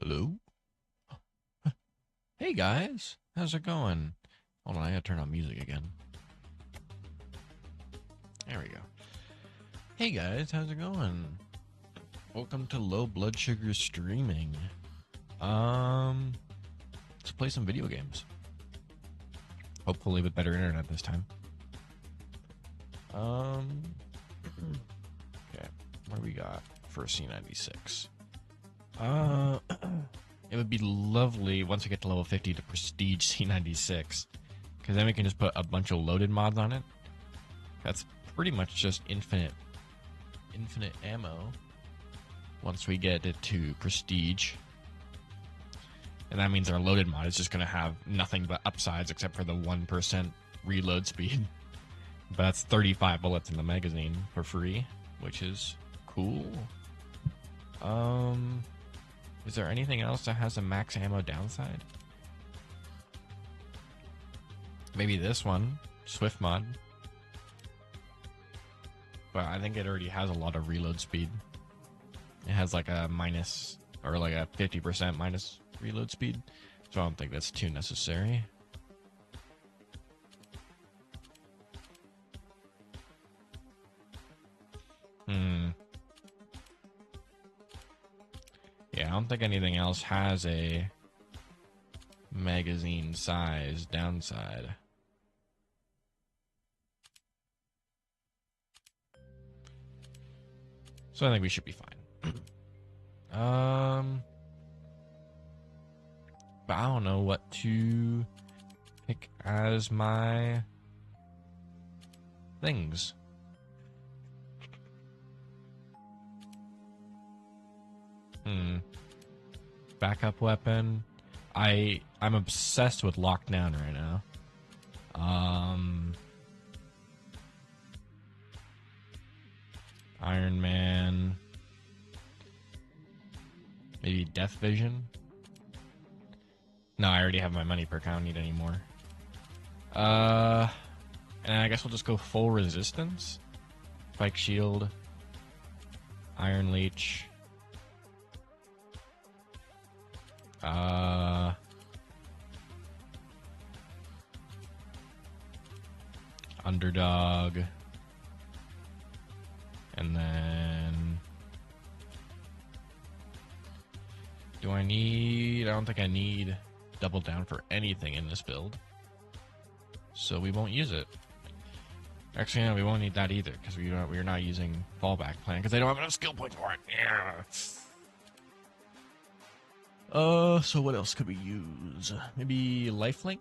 Hello? Hey guys, how's it going? Hold on, I gotta turn on music again. There we go. Hey guys, how's it going? Welcome to Low Blood Sugar Streaming. Um, let's play some video games. Hopefully with better internet this time. Um, okay, what do we got for C96? It would be lovely once we get to level 50 to prestige C96, because then we can just put a bunch of loaded mods on it. That's pretty much just infinite ammo once we get it to prestige. And that means our loaded mod is just going to have nothing but upsides except for the 1% reload speed. But that's 35 bullets in the magazine for free, which is cool. Is there anything else that has a max ammo downside? Maybe this one, Swift mod. But I think it already has a lot of reload speed. It has like a minus, or like a 50% minus reload speed. So I don't think that's too necessary. Yeah, I don't think anything else has a magazine size downside. So I think we should be fine. But I don't know what to pick as my things. Backup weapon. I'm obsessed with Lockdown right now. Iron Man. Maybe Death Vision. No, I already have my money perk. I don't need any more. And I guess we'll just go full resistance. Spike Shield. Iron Leech. Underdog. And then... I don't think I need double down for anything in this build. So we won't use it. Actually, no, we won't need that either, because we're not using fallback plan, because they don't have enough skill points for it. Yeah. So what else could we use? Maybe lifelink?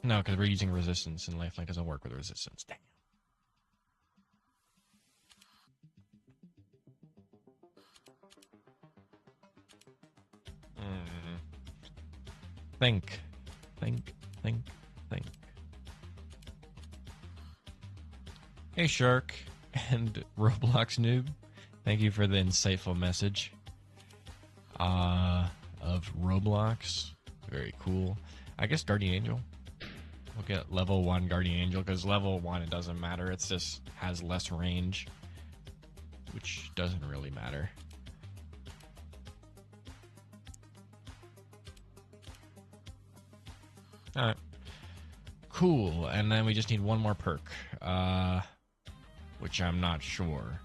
No, because we're using resistance, and lifelink doesn't work with resistance. Dang. Think. Hey, Shark and Roblox Noob. Thank you for the insightful message. Of Roblox. Very cool. I guess Guardian Angel. We'll get level 1 Guardian Angel, because level 1, it doesn't matter. It just has less range, which doesn't really matter. Alright. Cool. And then we just need one more perk. Which I'm not sure.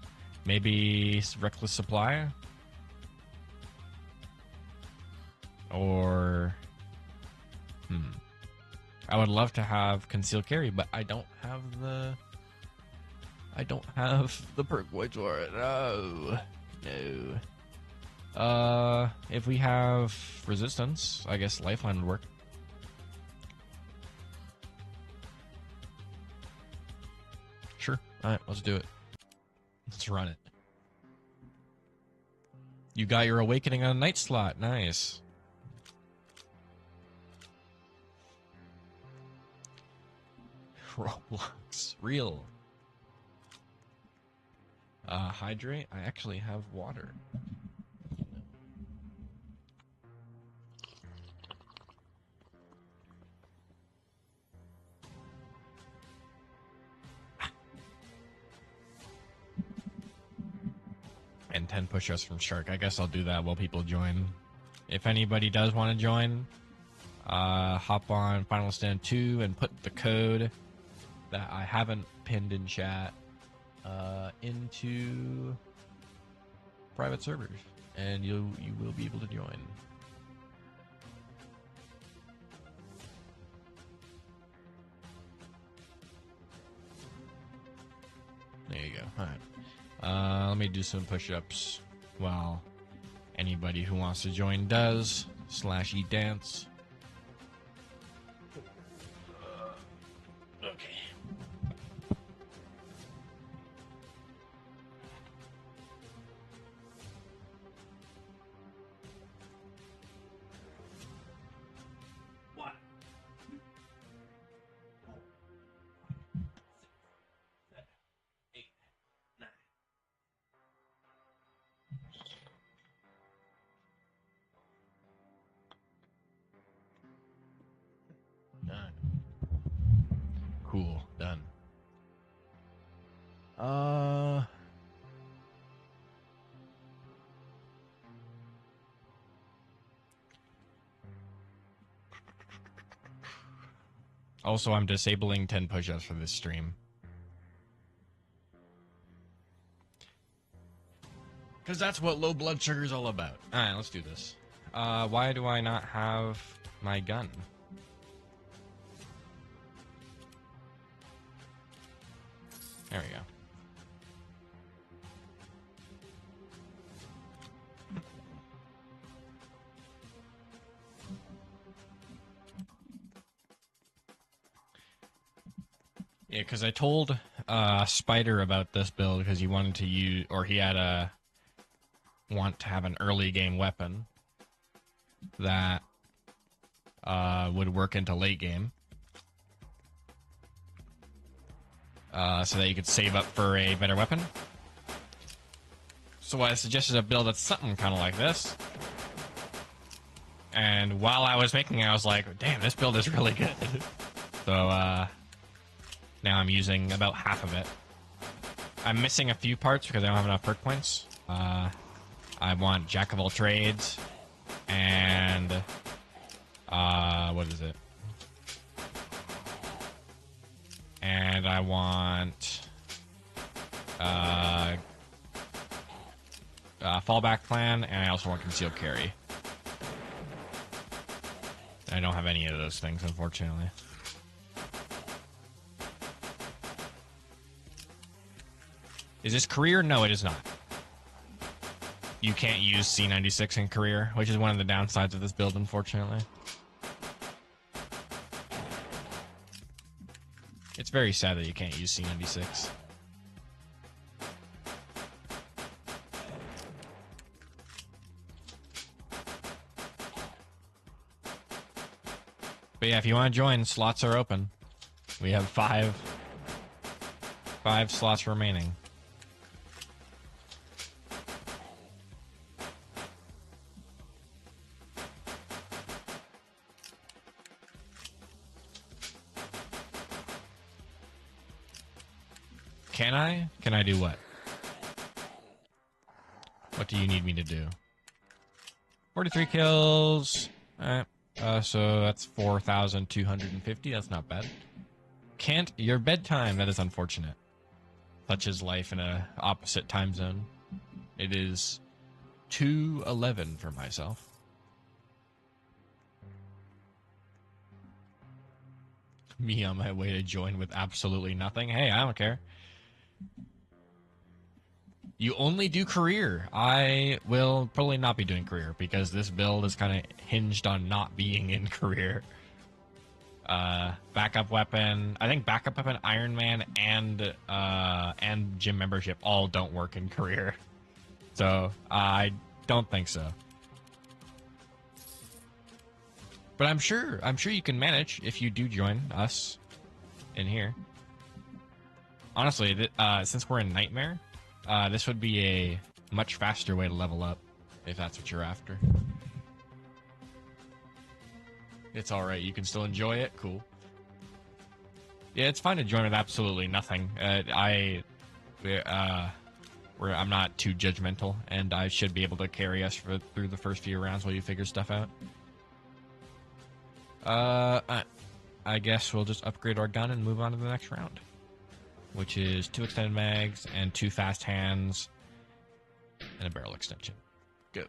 Maybe Reckless Supply? Or... I would love to have Concealed Carry, but I don't have the perk points for it. No. If we have Resistance, I guess Lifeline would work. Sure. Alright, let's do it. Let's run it. You got your Awakening on a night slot. Nice. Roblox. Real. Hydrate? I actually have water. And 10 push-ups from Shark. I guess I'll do that while people join. If anybody does want to join, hop on Final Stand 2 and put the code that I haven't pinned in chat into private servers, and you will be able to join. There you go. All right. Let me do some push-ups while anybody who wants to join does. /edance. Okay. What? Done. Cool. Done. Also, I'm disabling 10 push-ups for this stream. Because that's what low blood sugar is all about. Alright, let's do this. Why do I not have my gun? There we go. Yeah, because I told Spider about this build because he wanted to use, or he had a want to have an early game weapon that would work into late game, so that you could save up for a better weapon. So I suggested a build that's something kind of like this. And while I was making it, I was like, damn, this build is really good. So, now I'm using about half of it. I'm missing a few parts because I don't have enough perk points. I want Jack of all trades, and what is it? And I want fallback plan, and I also want concealed carry. I don't have any of those things, unfortunately. Is this career? No, it is not. You can't use C96 in career, which is one of the downsides of this build, unfortunately. It's very sad that you can't use C96. But yeah, if you want to join, slots are open. We have five slots remaining. Can I? Can I do what? What do you need me to do? 43 kills. So that's 4,250. That's not bad. Can't. Your bedtime. That is unfortunate. Such is life in a opposite time zone. It is 2:11 for myself. Me on my way to join with absolutely nothing. Hey, I don't care. You only do career. I will probably not be doing career because this build is kind of hinged on not being in career. Backup weapon. I think backup weapon, Iron Man, and gym membership all don't work in career. So I don't think so. But I'm sure you can manage if you do join us in here. Honestly, since we're in Nightmare, this would be a much faster way to level up, if that's what you're after. It's alright, you can still enjoy it, cool. Yeah, it's fine to join with absolutely nothing. where I'm not too judgmental, and I should be able to carry us through the first few rounds while you figure stuff out. I guess we'll just upgrade our gun and move on to the next round, which is 2 extended mags and 2 fast hands and a barrel extension. Go.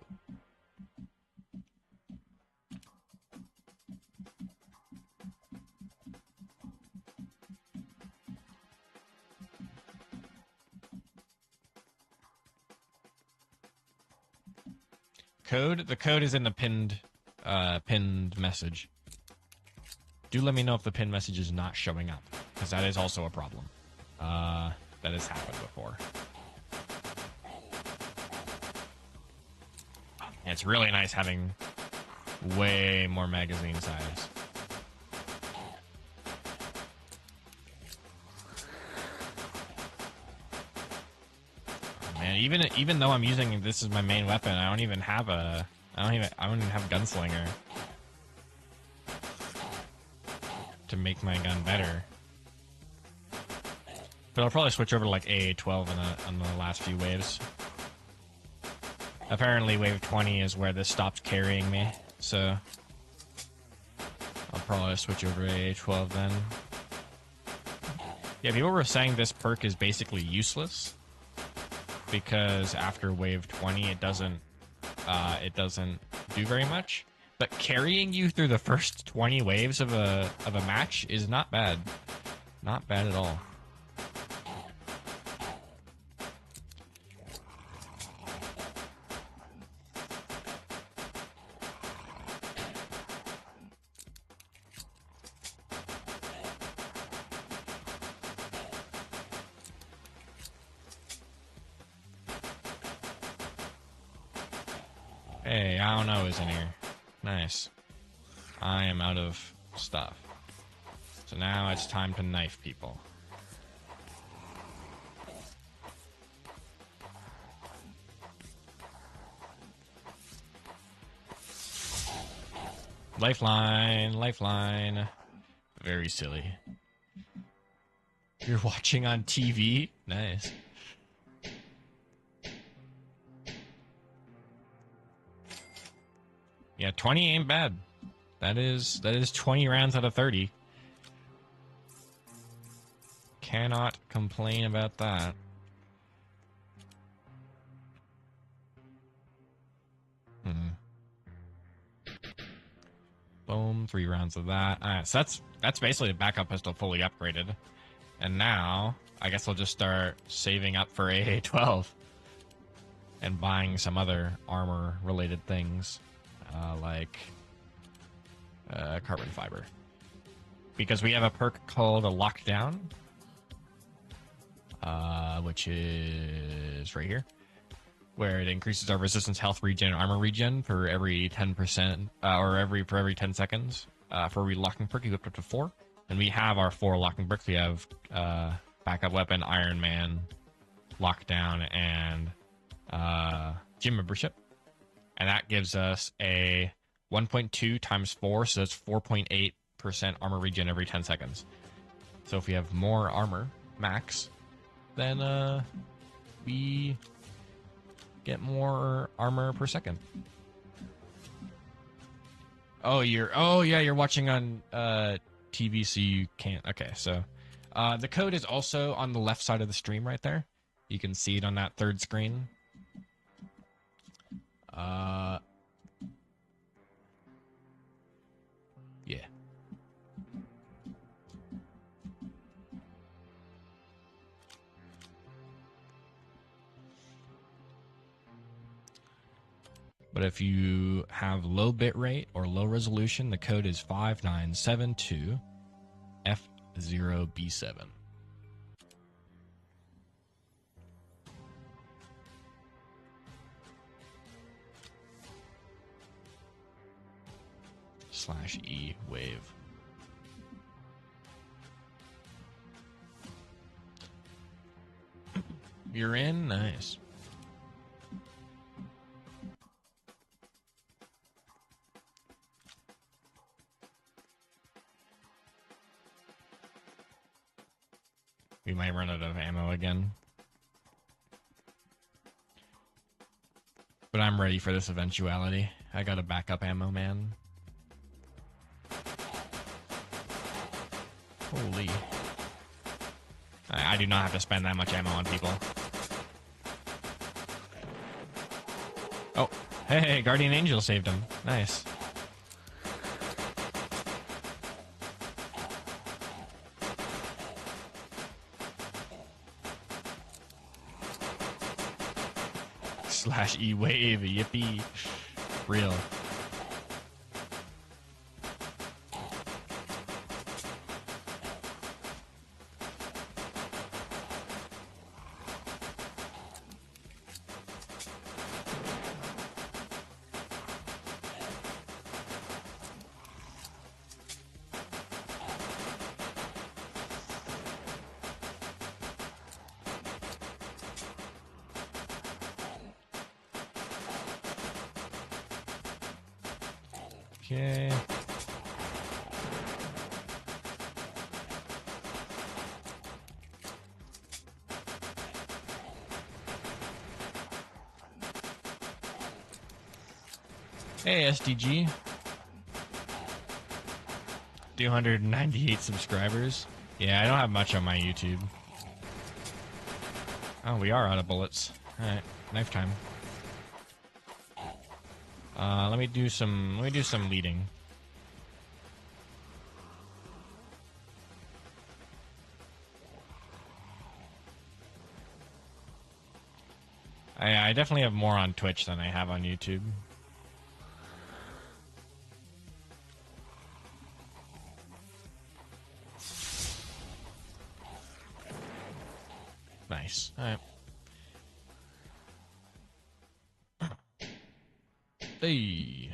The code is in the pinned message. Do let me know if the pinned message is not showing up, because that is also a problem. That has happened before. And it's really nice having way more magazine size. Man, even though I'm using this as my main weapon, I don't even have gunslinger to make my gun better. But I'll probably switch over to like AA-12 on the last few waves. Apparently wave 20 is where this stops carrying me, so I'll probably switch over to AA-12 then. Yeah, people were saying this perk is basically useless because after wave 20 it doesn't do very much. But carrying you through the first 20 waves of a match is not bad. Not bad at all. Hey, I don't know who's in here. Nice. I am out of stuff. So now it's time to knife people. Lifeline, lifeline. Very silly. You're watching on TV? Nice. Yeah, 20 ain't bad. That is 20 rounds out of 30. Cannot complain about that. Boom, 3 rounds of that. Alright, so that's basically a backup pistol fully upgraded. And now, I guess I'll just start saving up for AA-12. And buying some other armor-related things. Like carbon fiber. Because we have a perk called a lockdown. Which is right here. Where it increases our resistance, health regen, and armor regen for every 10%, or for every 10 seconds. For every locking perk, you go up to 4. And we have our 4 locking perks. We have backup weapon, Iron Man, lockdown, and gym membership. And that gives us a 1.2 times 4, so that's 4.8% armor regen every 10 seconds. So if we have more armor, max, then we get more armor per second. You're watching on TV, so you can't. Okay, so the code is also on the left side of the stream right there. You can see it on that third screen. Yeah. But if you have low bitrate or low resolution, the code is 5972F0B7. /E wave. You're in? Nice. We might run out of ammo again. But I'm ready for this eventuality. I got a backup ammo, man. Holy. I do not have to spend that much ammo on people. Oh, hey, Guardian Angel saved him. Nice. Slash E-Wave, yippee. Real. Okay. Hey, SDG. 298 subscribers. Yeah, I don't have much on my YouTube. Oh, we are out of bullets. Alright, knife time. Let me do some leading. I definitely have more on Twitch than I have on YouTube. Nice. Alright. Hey.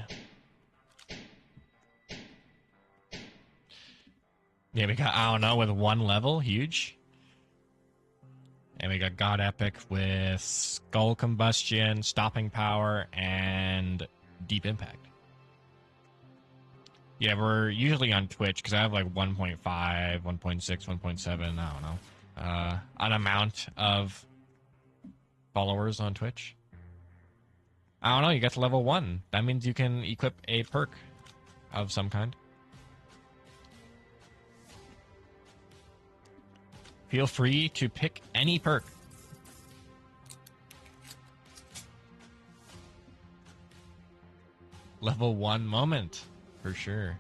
Yeah, we got, I don't know, with one level, huge. And we got God Epic with Skull Combustion, Stopping Power, and Deep Impact. Yeah, we're usually on Twitch, because I have like 1.5, 1.6, 1.7, I don't know. An amount of followers on Twitch. I don't know, you got to level 1. That means you can equip a perk of some kind. Feel free to pick any perk. Level 1 moment, for sure.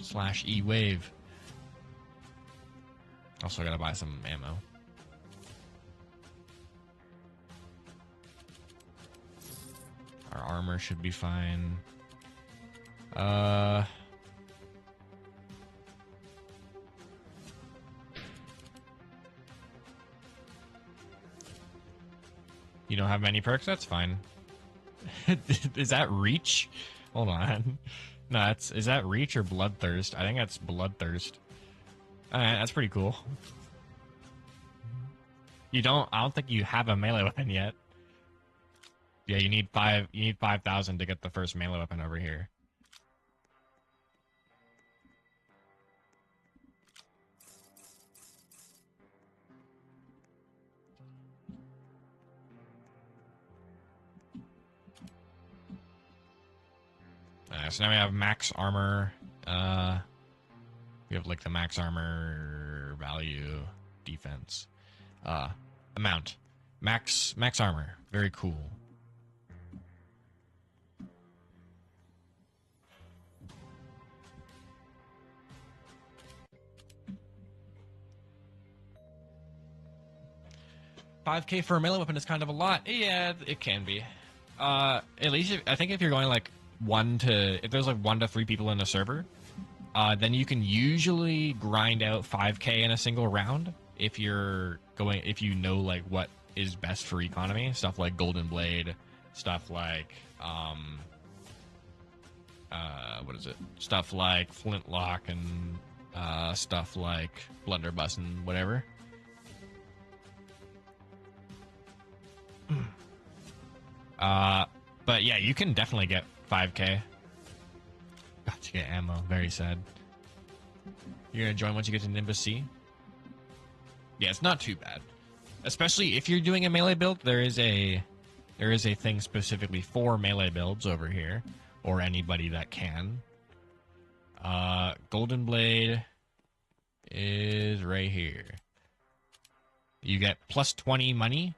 Slash E-Wave. Also gotta buy some ammo. Our armor should be fine. You don't have many perks? That's fine. Is that Reach? Hold on. No, is that Reach or Bloodthirst? I think that's Bloodthirst. Alright, that's pretty cool. I don't think you have a melee weapon yet. Yeah, you need 5,000 to get the first melee weapon over here. So now we have max armor. We have like the max armor value, defense, amount, max armor. Very cool. $5K for a melee weapon is kind of a lot. Yeah, it can be. At least I think if you're going like if there's like 1 to 3 people in a server, then you can usually grind out 5K in a single round if you know like what is best for economy. Stuff like Golden Blade, stuff like what is it? Stuff like Flintlock and stuff like Blunderbuss and whatever. But yeah, you can definitely get 5K. Got to get ammo. Very sad. You're gonna join once you get to Nimbus C? Yeah, it's not too bad. Especially if you're doing a melee build, there is a thing specifically for melee builds over here, or anybody that can. Golden Blade is right here. You get plus 20 money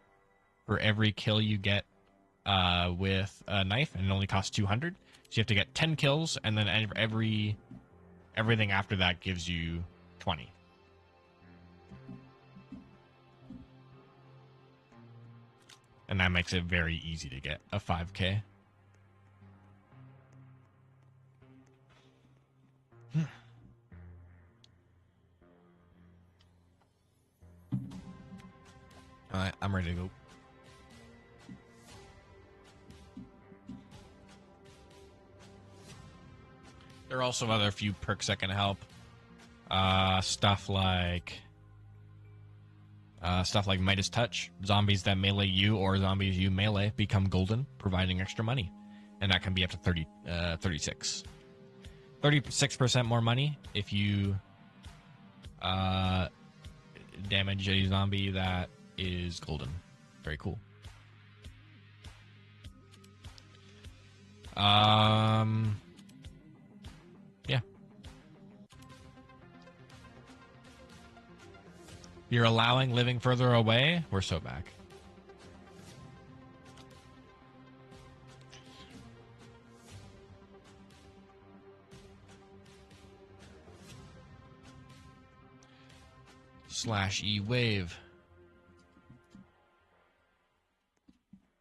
for every kill you get with a knife, and it only costs 200. So you have to get 10 kills, and then everything after that gives you 20. And that makes it very easy to get a 5k. Alright, I'm ready to go. There are also other few perks that can help. Stuff like Midas Touch. Zombies that melee you or zombies you melee become golden, providing extra money. And that can be up to 36. 36% more money if you damage a zombie that is golden. Very cool. Yeah. You're allowing living further away? We're so back. /E wave.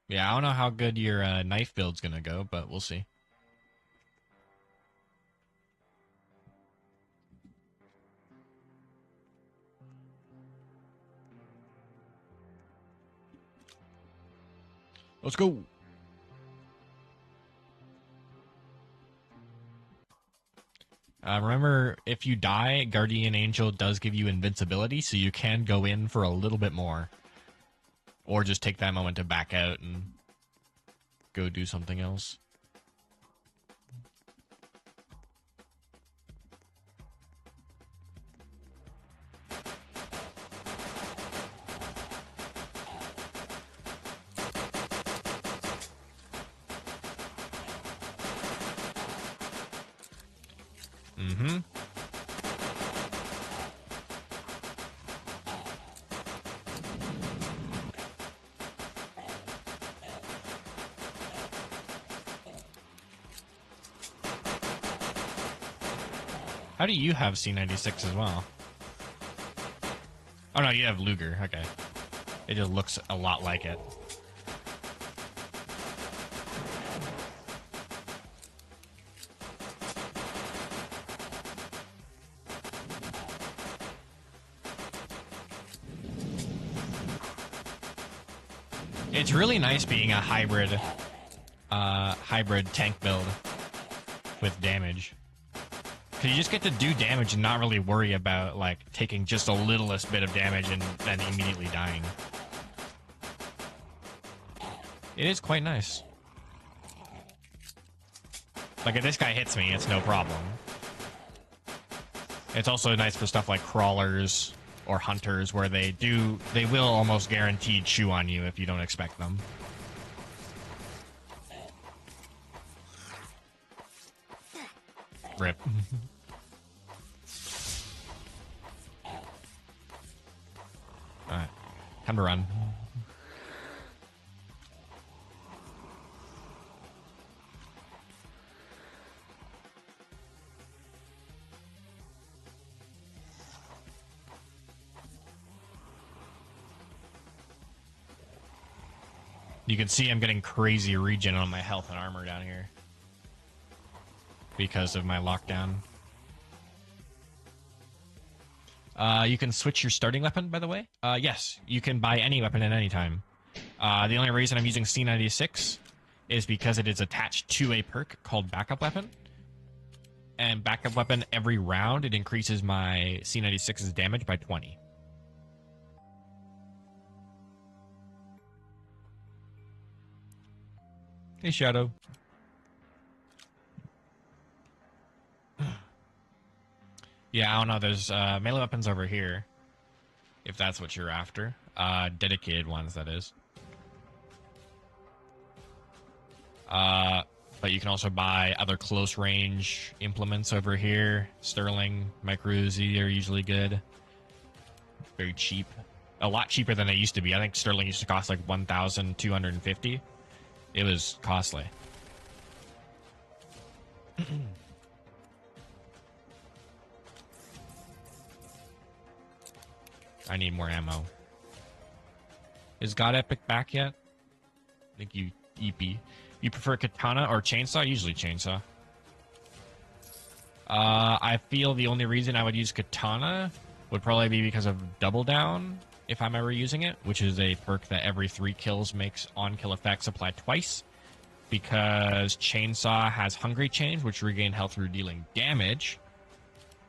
Yeah, I don't know how good your knife build's gonna go, but we'll see. Let's go. Remember, if you die, Guardian Angel does give you invincibility, so you can go in for a little bit more. Or just take that moment to back out and go do something else. Mm-hmm. How do you have C96 as well? Oh no, you have Luger. Okay. It just looks a lot like it. It's really nice being a hybrid tank build with damage. Because you just get to do damage and not really worry about, like, taking just a littlest bit of damage and then immediately dying. It is quite nice. Like, if this guy hits me, it's no problem. It's also nice for stuff like crawlers or hunters, where they will almost guaranteed chew on you if you don't expect them. Rip. Alright. Time to run. You can see I'm getting crazy regen on my health and armor down here because of my lockdown. You can switch your starting weapon, by the way. Yes, you can buy any weapon at any time. The only reason I'm using C96 is because it is attached to a perk called Backup Weapon. And Backup Weapon, every round, it increases my C96's damage by 20. Hey, Shadow. Yeah, I don't know. There's melee weapons over here. if that's what you're after. Dedicated ones, that is. But you can also buy other close range implements over here. Sterling, Micro Uzi are usually good. Very cheap. A lot cheaper than they used to be. I think Sterling used to cost like 1,250. It was costly. I need more ammo. Is God Epic back yet? I think you EP. You prefer katana or chainsaw? Usually chainsaw. I feel the only reason I would use katana would probably be because of double down, if I'm ever using it, which is a perk that every 3 kills makes on-kill effects apply twice. Because chainsaw has hungry chains, which regain health through dealing damage.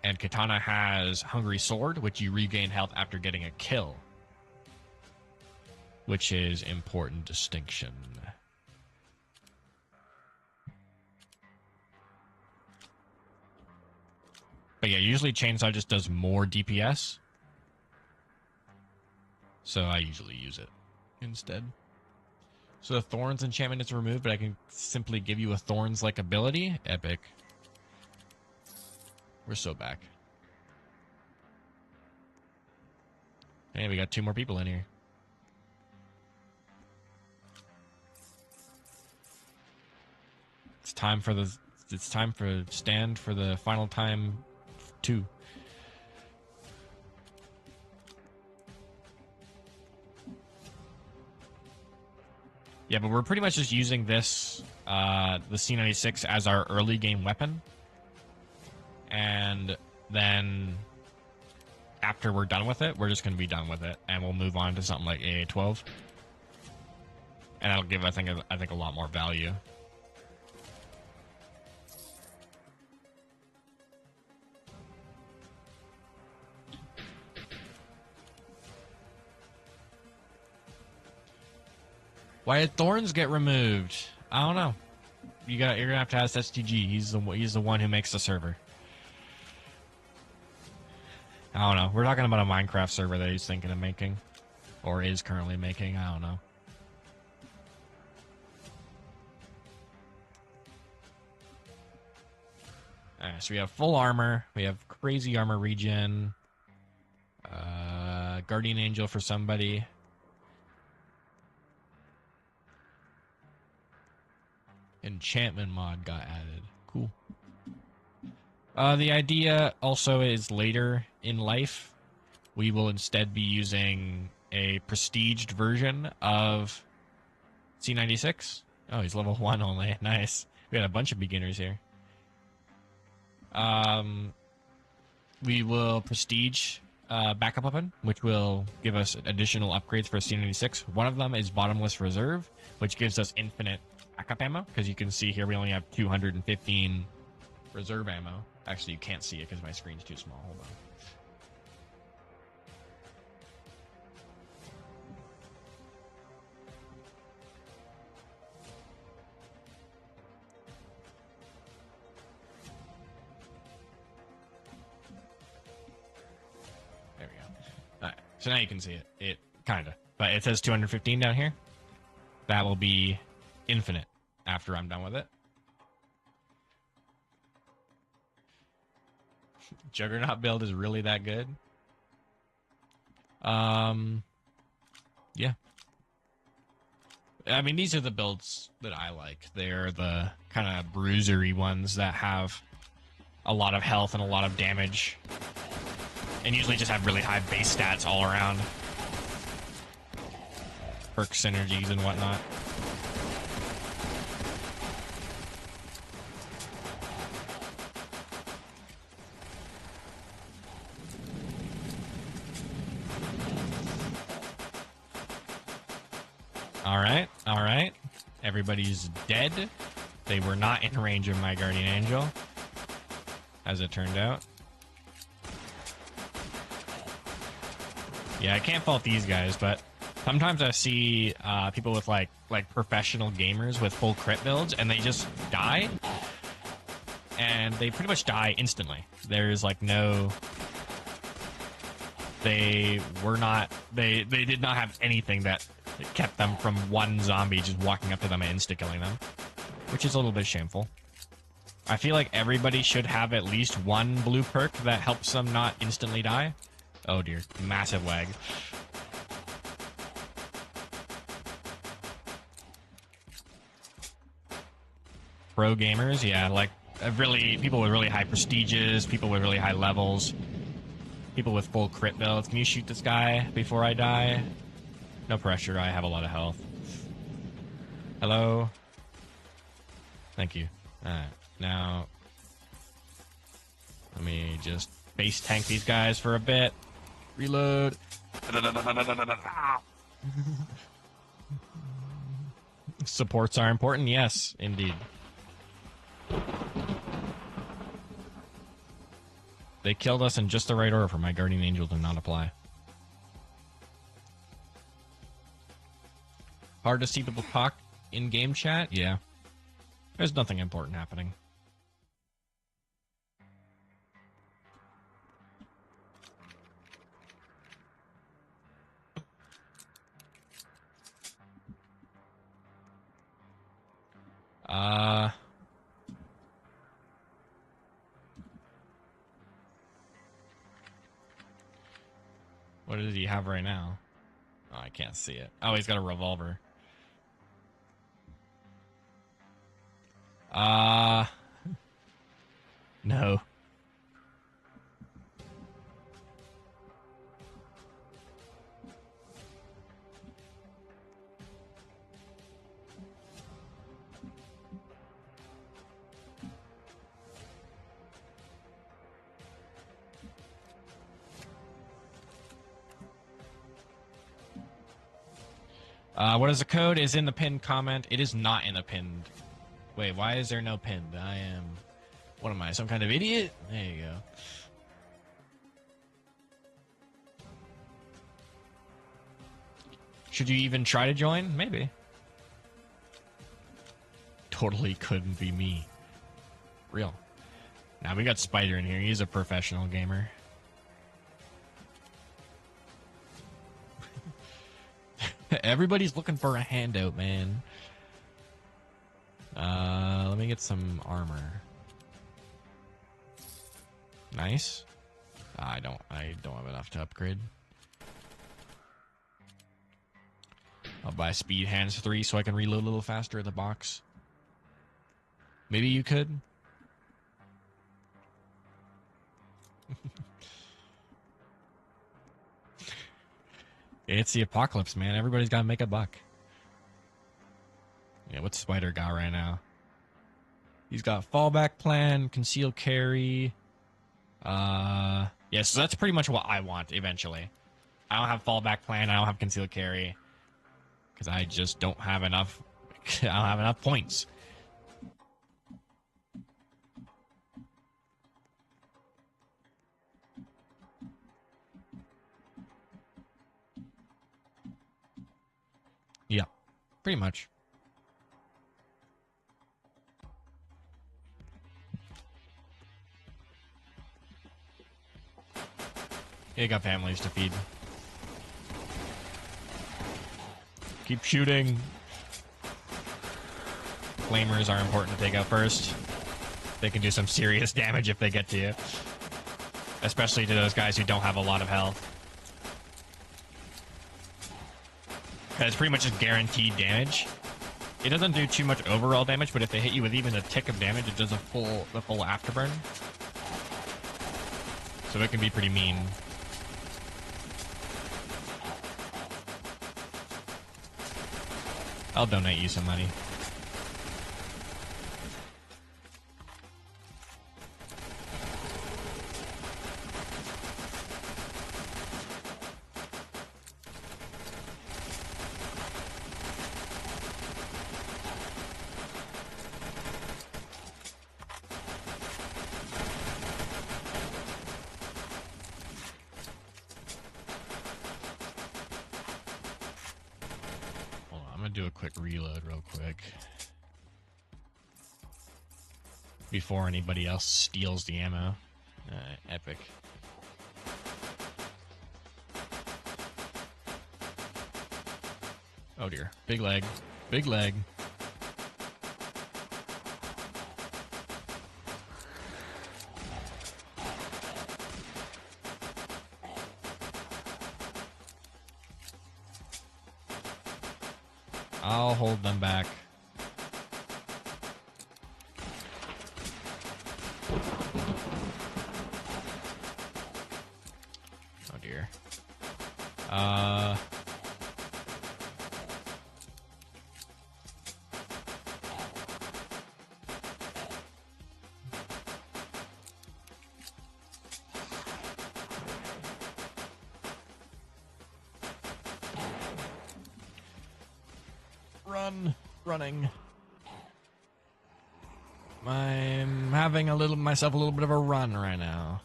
And katana has hungry sword, which you regain health after getting a kill. Which is important distinction. But yeah, usually chainsaw just does more DPS. So I usually use it instead. So the Thorns enchantment is removed, but I can simply give you a Thorns-like ability. Epic. We're so back. Hey, we got 2 more people in here. It's time for stand for the final time 2. Yeah, but we're pretty much just using this, the C96 as our early game weapon. And then after we're done with it, we're just going to be done with it. And we'll move on to something like AA-12. And that'll give, I think, a lot more value. Why did Thorns get removed? I don't know. You're gonna have to ask STG. He's the one who makes the server. I don't know. We're talking about a Minecraft server that he's thinking of making, or is currently making. I don't know. Alright, so we have full armor. We have crazy armor regen. Guardian Angel for somebody. Enchantment mod got added. Cool. The idea also is later in life, we will instead be using a prestiged version of C96. Oh, he's level 1 only. Nice. We got a bunch of beginners here. We will prestige backup weapon, which will give us additional upgrades for C96. One of them is Bottomless Reserve, which gives us infinite backup ammo, because you can see here we only have 215 reserve ammo. Actually, you can't see it because my screen's too small. Hold on. There we go. All right, so now you can see it. It kind of, but it says 215 down here. That will be infinite after I'm done with it. Juggernaut build is really that good. Yeah. I mean, these are the builds that I like. They're the kind of bruisery ones that have a lot of health and a lot of damage. And usually just have really high base stats all around. Perk synergies and whatnot. All right. Everybody's dead. They were not in range of my Guardian Angel, as it turned out. Yeah, I can't fault these guys, but sometimes I see people with like professional gamers with full crit builds, and they just die, and they pretty much die instantly. There's they were not, they did not have anything that kept them from one zombie just walking up to them and insta-killing them, which is a little bit shameful. I feel like everybody should have at least one blue perk that helps them not instantly die. Oh dear, massive lag. Pro gamers, yeah, like really people with really high prestiges, people with really high levels, people with full crit builds. Can you shoot this guy before I die? No pressure, I have a lot of health. Hello? Thank you. Alright, now let me just base tank these guys for a bit. Reload. Supports are important, yes, indeed. They killed us in just the right order for my guardian angel to not apply. Hard to see people talk in game chat? Yeah. There's nothing important happening. What does he have right now? Oh, I can't see it. Oh, he's got a revolver. No. What is the code? Is in the pinned comment. It is not in the pinned. Wait, why is there no pinned? I am... What am I, some kind of idiot? There you go. Should you even try to join? Maybe. Totally couldn't be me. Real. Now we got Spider in here. He's a professional gamer. Everybody's looking for a handout, man. Let me get some armor. Nice. I don't have enough to upgrade. I'll buy Speed Hands 3 so I can reload a little faster at the box. Maybe you could. It's the apocalypse, man. Everybody's got to make a buck. Yeah, what's Spider got right now? He's got fallback plan, conceal carry. Yeah, so that's pretty much what I want eventually. I don't have fallback plan. I don't have conceal carry because I just don't have enough. I don't have enough points. Yeah, pretty much. You got families to feed. Keep shooting. Flamers are important to take out first. They can do some serious damage if they get to you. Especially to those guys who don't have a lot of health. Because it's pretty much just guaranteed damage. It doesn't do too much overall damage, but if they hit you with even a tick of damage, it does the full afterburn. So it can be pretty mean. I'll donate you some money. Do a quick reload real quick before anybody else steals the ammo. Epic. Oh dear. Big leg. Big leg. I'll hold them back. Oh dear. Running. I'm having myself a little bit of a run right now.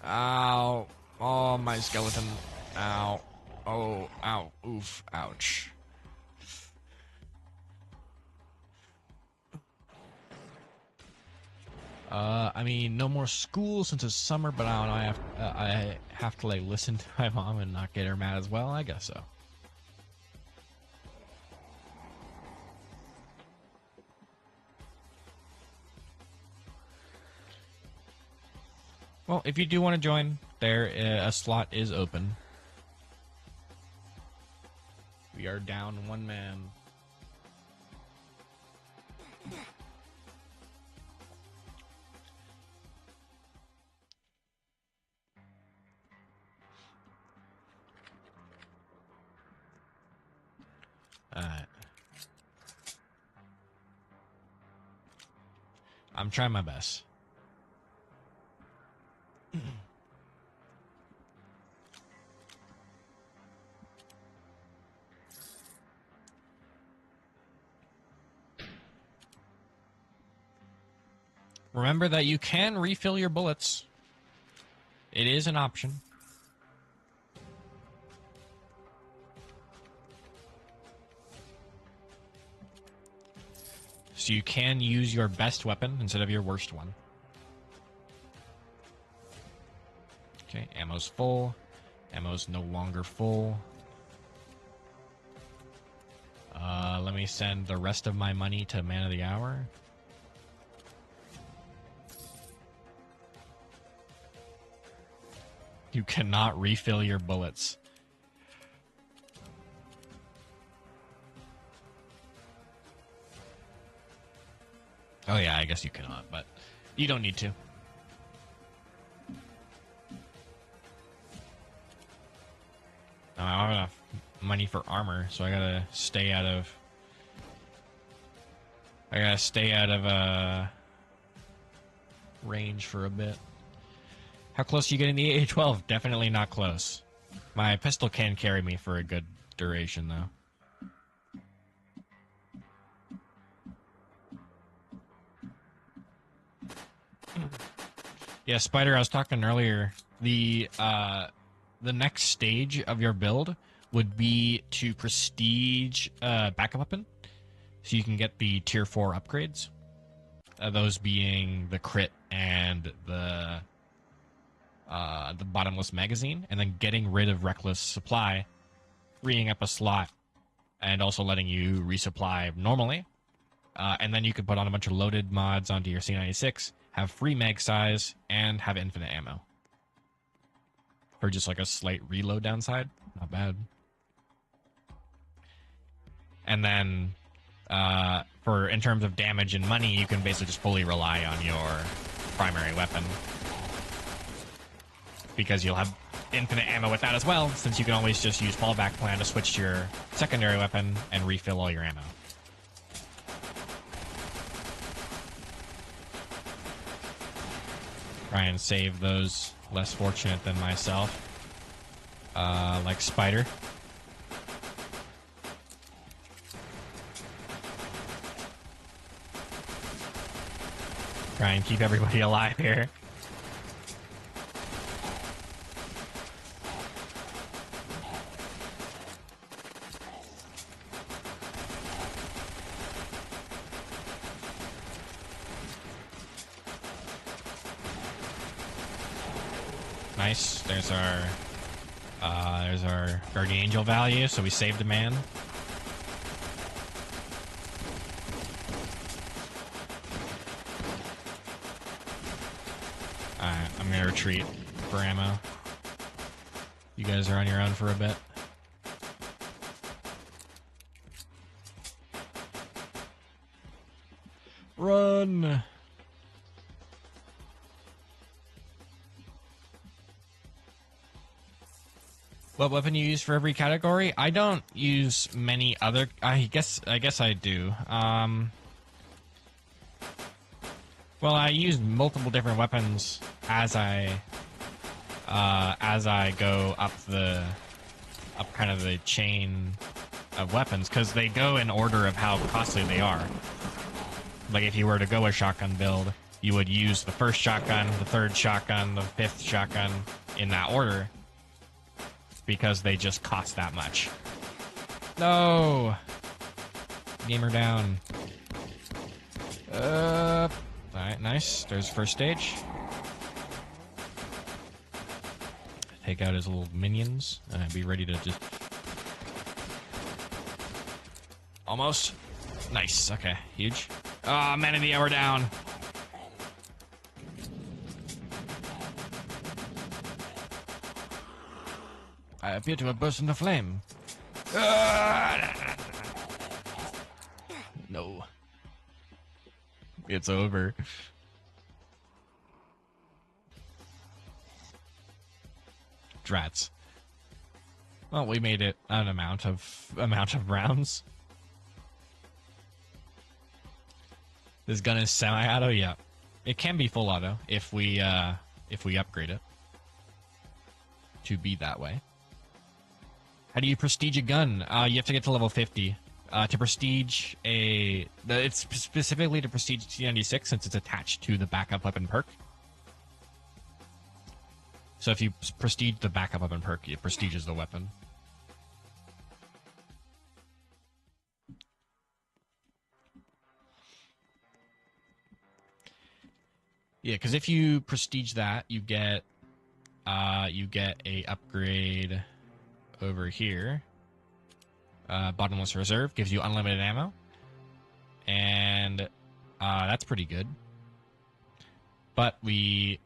Ow. Oh, my skeleton. Ow. Oh, ow. Oof. Ouch. I mean, no more school since it's summer, but I don't know, I have to, like, listen to my mom and not get her mad as well? I guess so. Well, if you do want to join, a slot is open. We are down one man. Alright. I'm trying my best. Remember that you can refill your bullets. It is an option. So you can use your best weapon instead of your worst one. Okay, ammo's full. Ammo's no longer full. Let me send the rest of my money to Man of the Hour. You cannot refill your bullets. Oh yeah, I guess you cannot, but you don't need to. I don't have enough money for armor, so I gotta stay out of... range for a bit. How close are you getting the AA-12? Definitely not close. My pistol can carry me for a good duration, though. Yeah, Spider, I was talking earlier. The next stage of your build would be to prestige backup weapon, so you can get the tier 4 upgrades. Those being the crit and the bottomless magazine, and then getting rid of reckless supply, freeing up a slot, and also letting you resupply normally. And then you could put on a bunch of loaded mods onto your C96, have free mag size, and have infinite ammo. For just like a slight reload downside. Not bad. And then, in terms of damage and money, you can basically just fully rely on your primary weapon. Because you'll have infinite ammo with that as well, since you can always just use fallback plan to switch to your secondary weapon and refill all your ammo. Try and save those less fortunate than myself. Like Spider. Try and keep everybody alive here. Nice. There's our Guardian Angel value, so we saved a man. gonna retreat for ammo. You guys are on your own for a bit. Run! What weapon you use for every category? I don't use many other. I guess I do. Well, I use multiple different weapons as I go up kind of the chain of weapons, because they go in order of how costly they are. Like if you were to go a shotgun build, you would use the first shotgun, the third shotgun, the fifth shotgun in that order, because they just cost that much. No! Gamer down. Alright, nice. There's first stage. Take out his little minions. Be ready to just... Almost. Nice. Okay, huge. Ah, man of the hour down. I appear to have burst into flame. No. It's over. Drats. Well, we made it an amount of rounds. This gun is semi-auto, yeah. It can be full auto if we upgrade it to be that way. How do you prestige a gun? You have to get to level 50. To prestige it's specifically to prestige T96 since it's attached to the backup weapon perk. So if you prestige the backup weapon perk, it prestiges the weapon. Yeah, because if you prestige that, you get a upgrade over here. Bottomless reserve gives you unlimited ammo, and that's pretty good. But we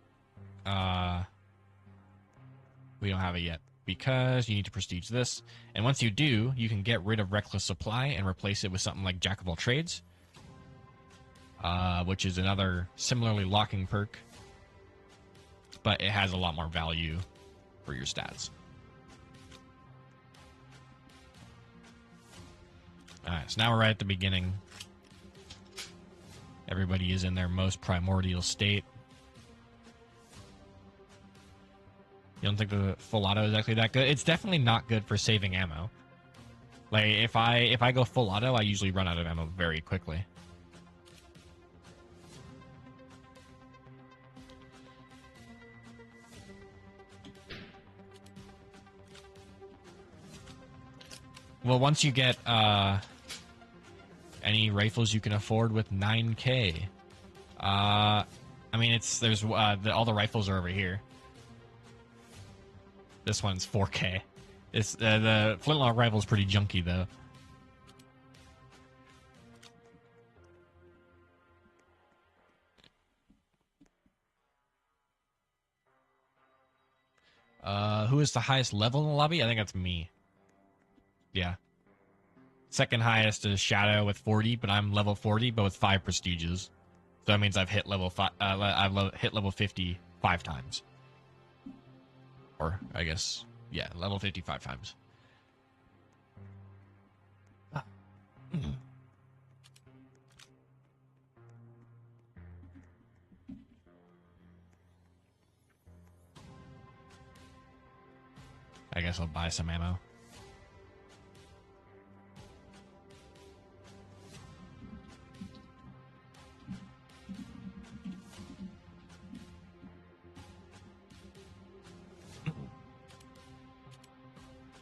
don't have it yet because you need to prestige this, and once you do, you can get rid of reckless supply and replace it with something like Jack of all trades, which is another similarly locking perk, but it has a lot more value for your stats. Alright, so now we're right at the beginning. Everybody is in their most primordial state. You don't think the full auto is actually that good? It's definitely not good for saving ammo. Like, if I go full auto, I usually run out of ammo very quickly. Well, once you get any rifles you can afford with 9K, I mean, there's all the rifles are over here. This one's 4K. It's the flintlock rifle is pretty junky though. Who is the highest level in the lobby? I think that's me. Yeah. Second highest is Shadow with 40, but I'm level 40, but with 5 prestiges. So that means I've hit level 5. Hit level 50 5 times. Or I guess, yeah, level 55 times. I guess I'll buy some ammo.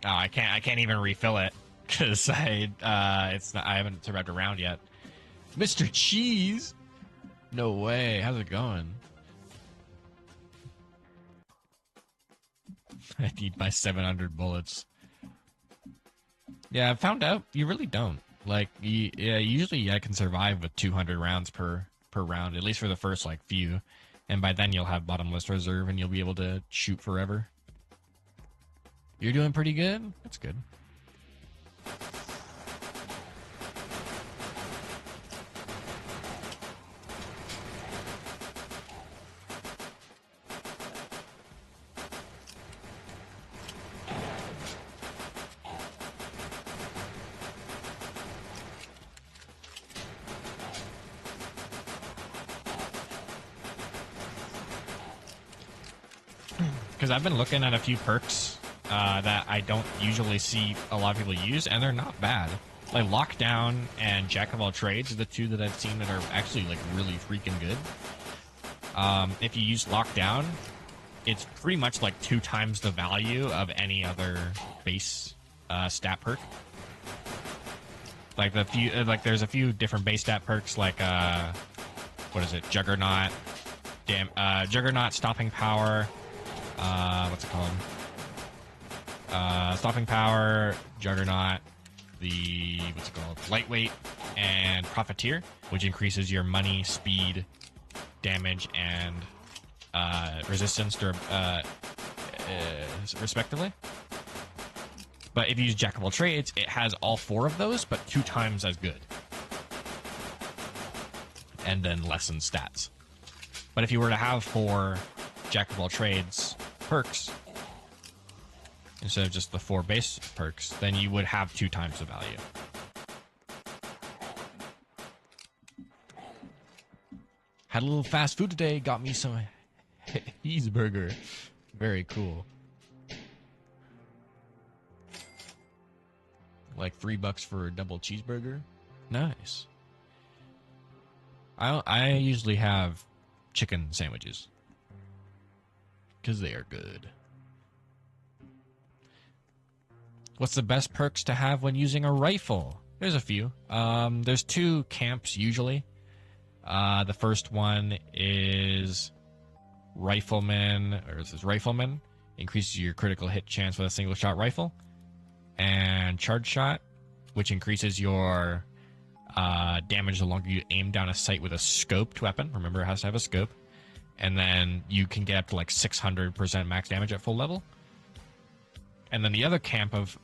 Oh, I can't even refill it because I haven't survived a round yet. Mr. Cheese? No way. How's it going? I need my 700 bullets. Yeah, I found out you really don't. Like, usually I can survive with 200 rounds per round, at least for the first, like, few. And by then you'll have bottomless reserve and you'll be able to shoot forever. You're doing pretty good? That's good. Because I've been looking at a few perks that I don't usually see a lot of people use, and they're not bad. Like Lockdown and Jack of all trades are the two that I've seen that are actually like really freaking good. If you use Lockdown, it's pretty much like 2 times the value of any other base stat perk. Like there's a few different base stat perks like what is it? Juggernaut, Juggernaut, Stopping Power. What's it called? Stopping Power, Juggernaut, what's it called? Lightweight, and Profiteer, which increases your money, speed, damage, and resistance, respectively. But if you use Jack of all trades, it has all 4 of those, but 2 times as good. And then lessen stats. But if you were to have 4 Jack of all trades perks instead of just the 4 base perks, then you would have 2 times the value. Had a little fast food today, got me some cheeseburger. Very cool. Like $3 for a double cheeseburger. Nice. I usually have chicken sandwiches because they are good. What's the best perks to have when using a rifle? There's a few. There's 2 camps usually. The first one is Rifleman, or it says Rifleman. Increases your critical hit chance with a single shot rifle. And Charge Shot, which increases your damage the longer you aim down a sight with a scoped weapon. Remember, it has to have a scope. And then you can get up to like 600% max damage at full level. And then the other camp of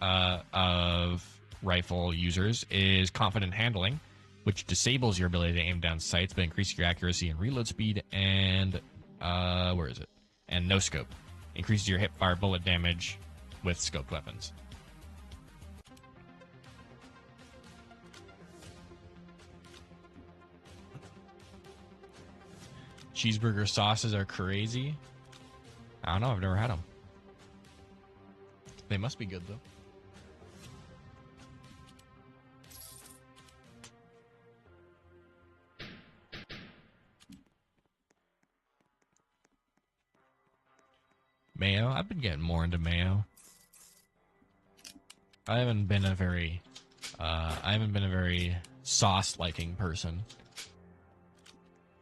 rifle users is Confident Handling, which disables your ability to aim down sights, but increases your accuracy and reload speed. And where is it? And No Scope increases your hip fire bullet damage with scoped weapons. Cheeseburger sauces are crazy. I don't know. I've never had them. They must be good, though. Mayo? I've been getting more into mayo. I haven't been a very sauce-liking person.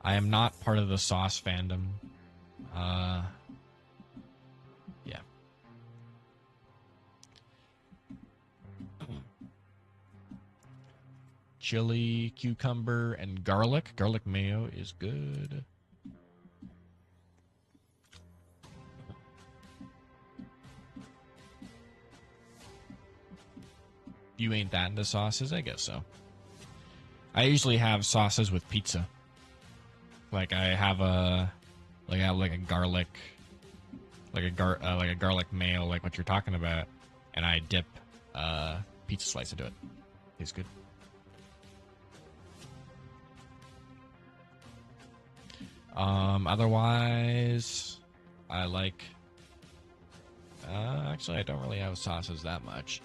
I am not part of the sauce fandom. Yeah. Chili, cucumber, and garlic. Garlic mayo is good. You ain't that into sauces? I guess so. I usually have sauces with pizza. Like I have a garlic, like a garlic mayo, like what you're talking about, and I dip pizza slice into it. Tastes good. Otherwise, I like. Actually, I don't really have sauces that much.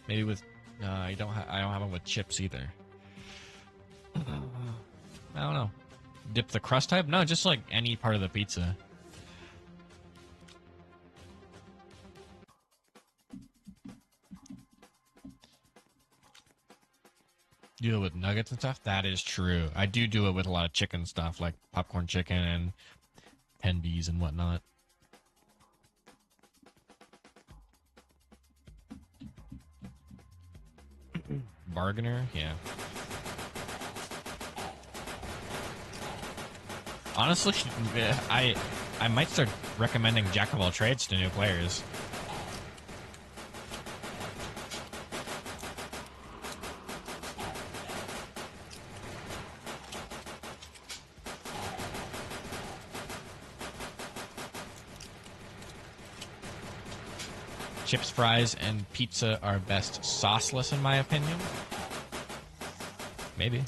Maybe with. I don't have them with chips either. I don't know. Dip the crust type? No, just like any part of the pizza. Do it with nuggets and stuff? That is true. I do it with a lot of chicken stuff, like popcorn chicken and tendies and whatnot. Bargainer? Yeah. Honestly, I might start recommending Jack of all trades to new players. Chips, fries, and pizza are best sauceless, in my opinion. Maybe.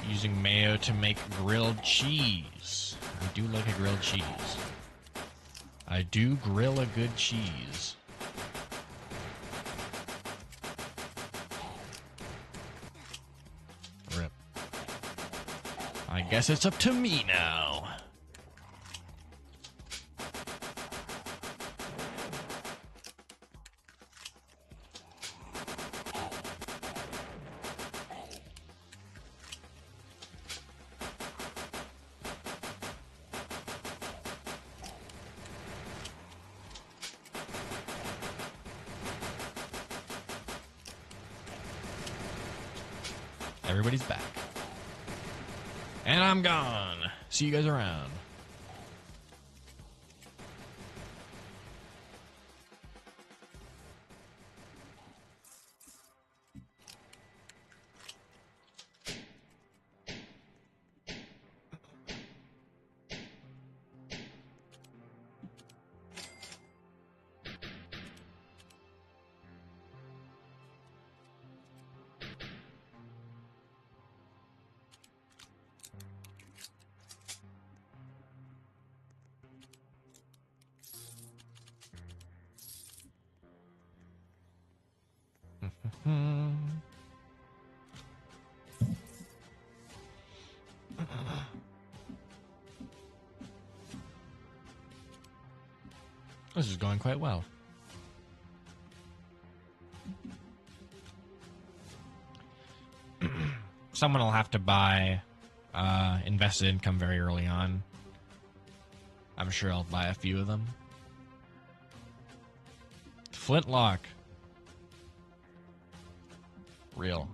Using mayo to make grilled cheese. I do like a grilled cheese. I do grill a good cheese. Rip. I guess it's up to me now. Everybody's back. And I'm gone. See you guys around. This is going quite well. Someone will have to buy invested income very early on. I'm sure I'll buy a few of them. Flintlock. Real.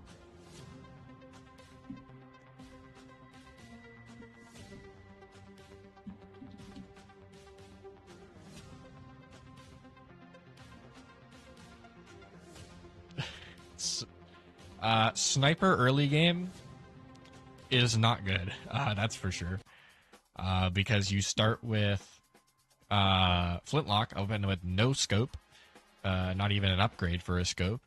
Sniper early game is not good. That's for sure. Because you start with Flintlock, open with no scope, not even an upgrade for a scope.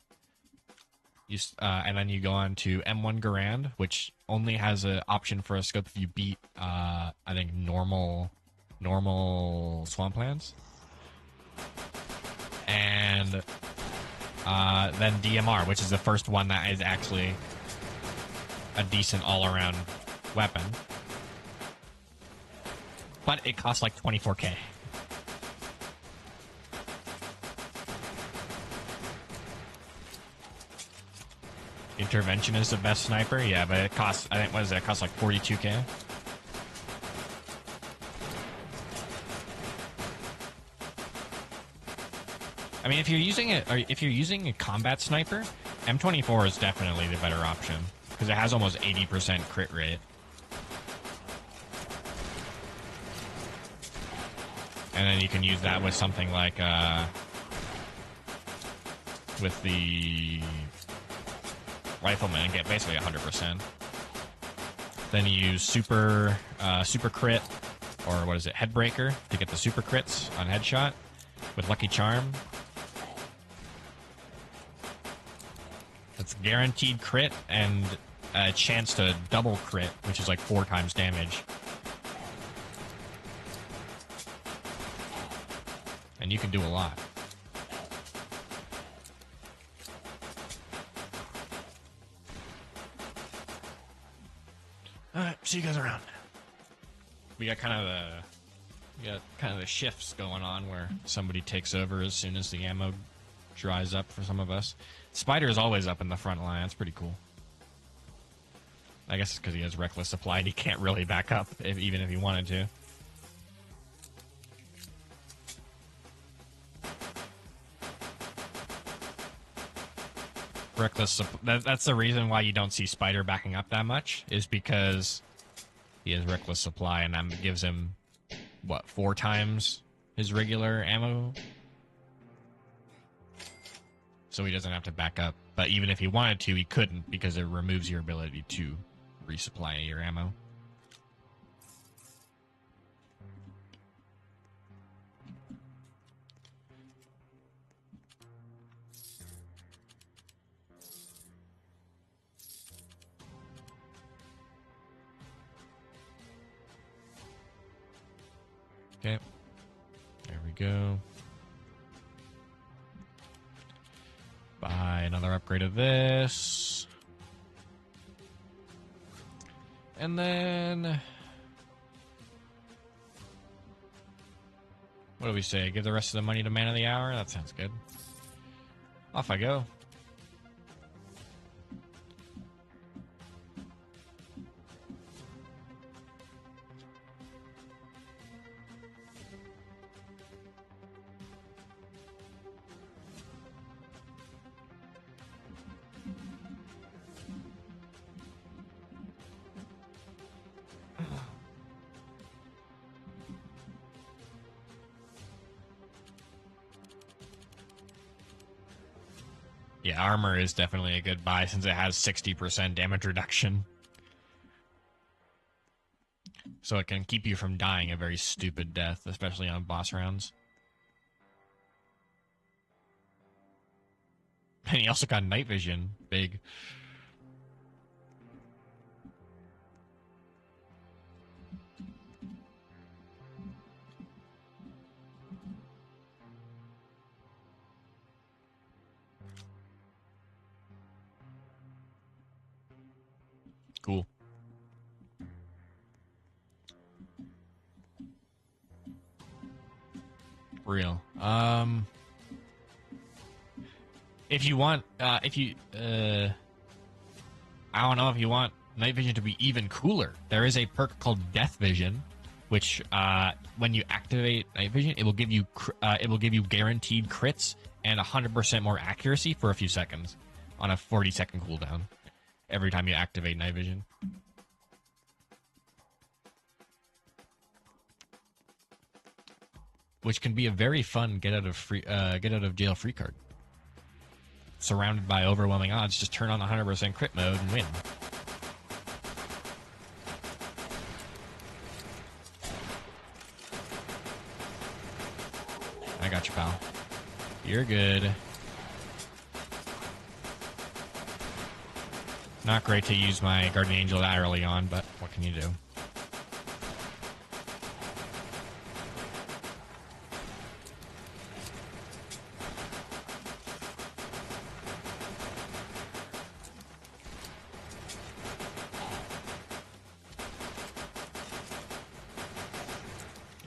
And then you go on to M1 Garand, which only has an option for a scope if you beat, I think, normal Swamplands. And then DMR, which is the first one that is actually a decent all-around weapon. But it costs like 24k. Intervention is the best sniper? Yeah, but it costs, I think, what is it? It costs like 42k. I mean, if you're using it, or if you're using a combat sniper, M24 is definitely the better option because it has almost 80% crit rate. And then you can use that with something like, with the Rifleman and get basically 100%. Then you use super crit, or what is it, Headbreaker, to get the super crits on headshot with Lucky Charm. It's guaranteed crit and a chance to double crit, which is like 4 times damage. And you can do a lot. Alright, see you guys around. We got kind of the shifts going on where somebody takes over as soon as the ammo dries up for some of us. Spider is always up in the front line. That's pretty cool. I guess it's because he has reckless supply and he can't really back up, even if he wanted to. That's the reason why you don't see Spider backing up that much, is because he has reckless supply, and that gives him, what, 4 times his regular ammo? So he doesn't have to back up. But even if he wanted to, he couldn't, because it removes your ability to resupply your ammo. Okay. There we go. Buy another upgrade of this. And then... what do we say? Give the rest of the money to Man of the Hour? That sounds good. Off I go. Yeah, armor is definitely a good buy since it has 60% damage reduction. So it can keep you from dying a very stupid death, especially on boss rounds. And he also got night vision. Big. Cool. Real. If you want, I don't know if you want night vision to be even cooler. There is a perk called Death Vision, which, when you activate night vision, it will give you guaranteed crits and 100% more accuracy for a few seconds on a 40-second cooldown every time you activate night vision. Which can be a very fun get out of jail free card. Surrounded by overwhelming odds, just turn on the 100% crit mode and win. I got you, pal. You're good. Not great to use my Guardian Angel that early on, but what can you do?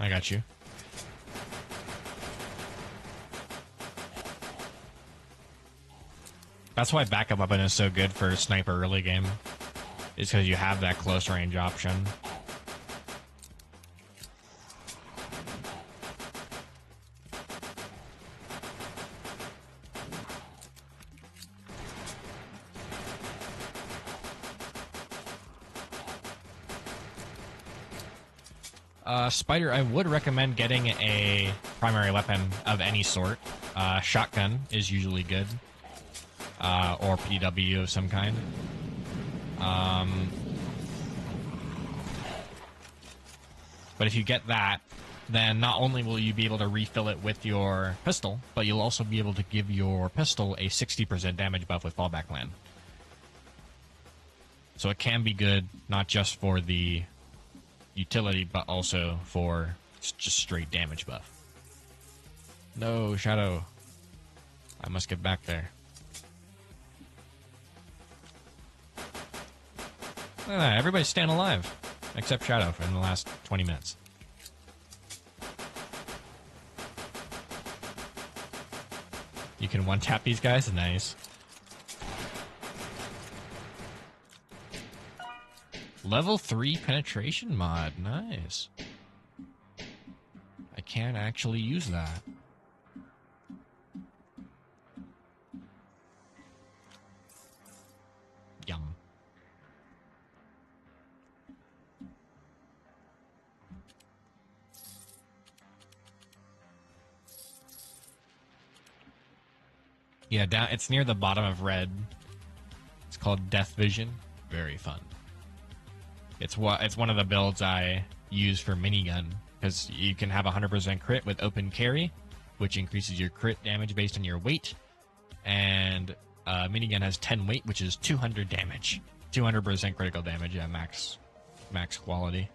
I got you. That's why backup weapon is so good for sniper early game. Is because you have that close range option. Spider, I would recommend getting a primary weapon of any sort. Shotgun is usually good. Or PW of some kind. But if you get that, then not only will you be able to refill it with your pistol, but you'll also be able to give your pistol a 60% damage buff with fallback land. So it can be good, not just for the utility, but also for just straight damage buff. No, Shadow. I must get back there. Look at that, everybody's staying alive. Except Shadow in the last 20 minutes. You can one-tap these guys? Nice. Level 3 penetration mod. Nice. I can actually use that. Yeah, down. It's near the bottom of red. It's called Death Vision. Very fun. It's one of the builds I use for minigun because you can have 100% crit with open carry, which increases your crit damage based on your weight, and minigun has 10 weight, which is 200 damage, 200% critical damage at max quality.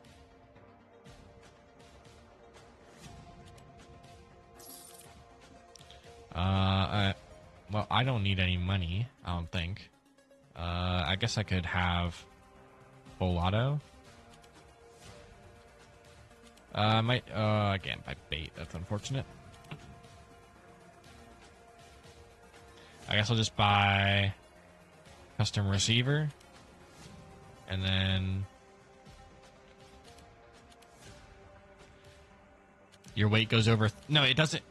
Well, I don't need any money, I don't think. I guess I could have full auto. Might, again, by bait. That's unfortunate. I guess I'll just buy custom receiver. And then your weight goes over. No, it doesn't.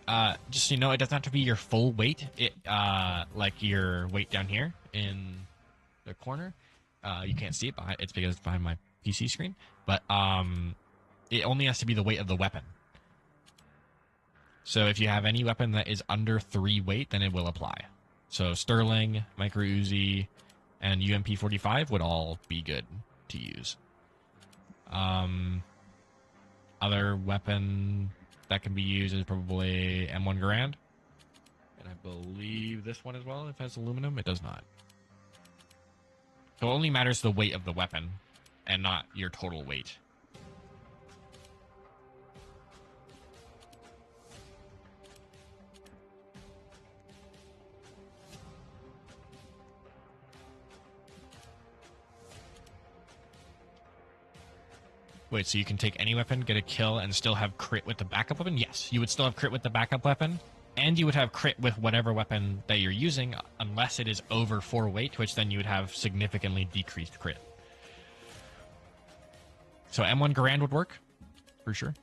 Just so you know, it doesn't have to be your full weight. It, like your weight down here in the corner. You can't see it behind. It's because it's behind my PC screen. But it only has to be the weight of the weapon. So if you have any weapon that is under 3 weight, then it will apply. So Sterling, Micro Uzi, and UMP45 would all be good to use. Other weapon that can be used is probably M1 Garand. And I believe this one as well, if it has aluminum. It does not. So it only matters the weight of the weapon and not your total weight. Wait, so you can take any weapon, get a kill, and still have crit with the backup weapon? Yes, you would still have crit with the backup weapon, and you would have crit with whatever weapon that you're using, unless it is over 4 weight, which then you would have significantly decreased crit. So M1 Garand would work, for sure.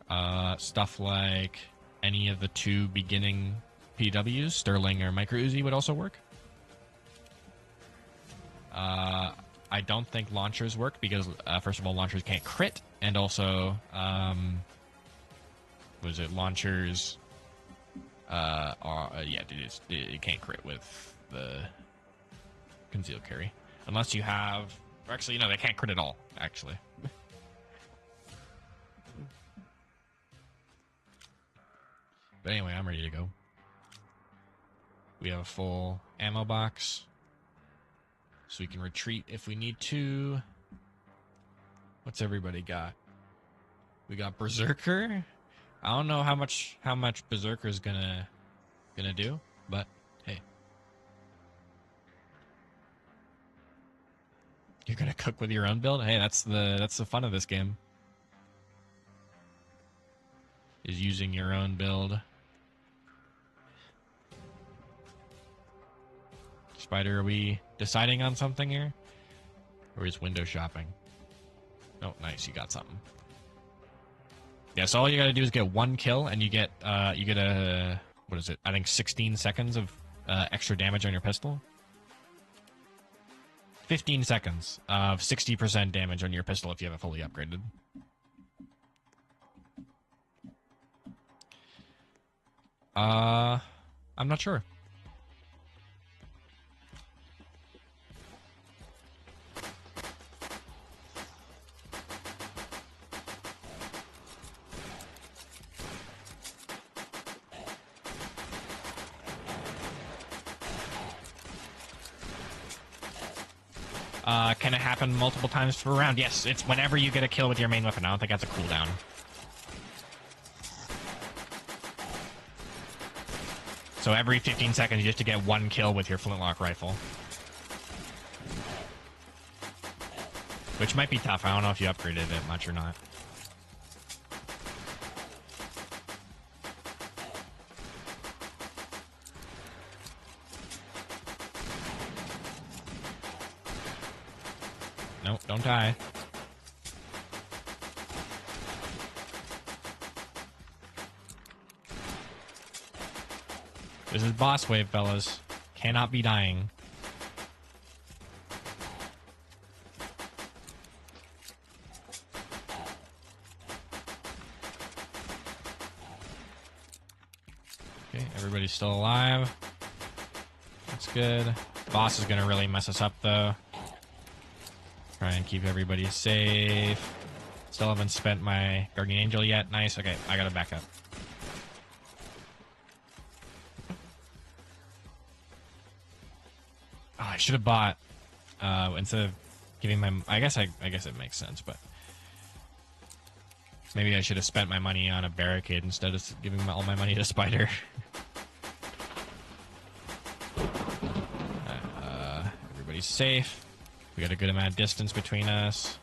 Stuff like any of the 2 beginning PWs, Sterling or Micro Uzi, would also work. I don't think launchers work because, first of all, launchers can't crit, and also, launchers, it can't crit with the concealed carry. Unless you have, or actually, no, they can't crit at all, actually. But anyway, I'm ready to go. We have a full ammo box. So we can retreat if we need to. What's everybody got? We got Berserker. I don't know how much Berserker's gonna do, but hey. You're gonna cook with your own build? Hey, that's the fun of this game. Is using your own build. Spider, are we deciding on something here? Or is window shopping? Oh, nice, you got something. Yeah, so all you gotta do is get 1 kill, and you get a, what is it? I think 16 seconds of extra damage on your pistol. 15 seconds of 60% damage on your pistol if you have it fully upgraded. I'm not sure. Can it happen multiple times per round? Yes, it's whenever you get a kill with your main weapon. I don't think that's a cooldown. So every 15 seconds, you have to get 1 kill with your flintlock rifle. Which might be tough. I don't know if you upgraded it much or not. Nope, don't die. This is boss wave, fellas. Cannot be dying. Okay, everybody's still alive. That's good. Boss is gonna really mess us up, though. Try and keep everybody safe. Still haven't spent my Guardian Angel yet. Nice. Okay, I gotta back up. Oh, I should have bought instead of giving my. I guess it makes sense, but maybe I should have spent my money on a barricade instead of giving all my money to Spider. Everybody's safe. We got a good amount of distance between us.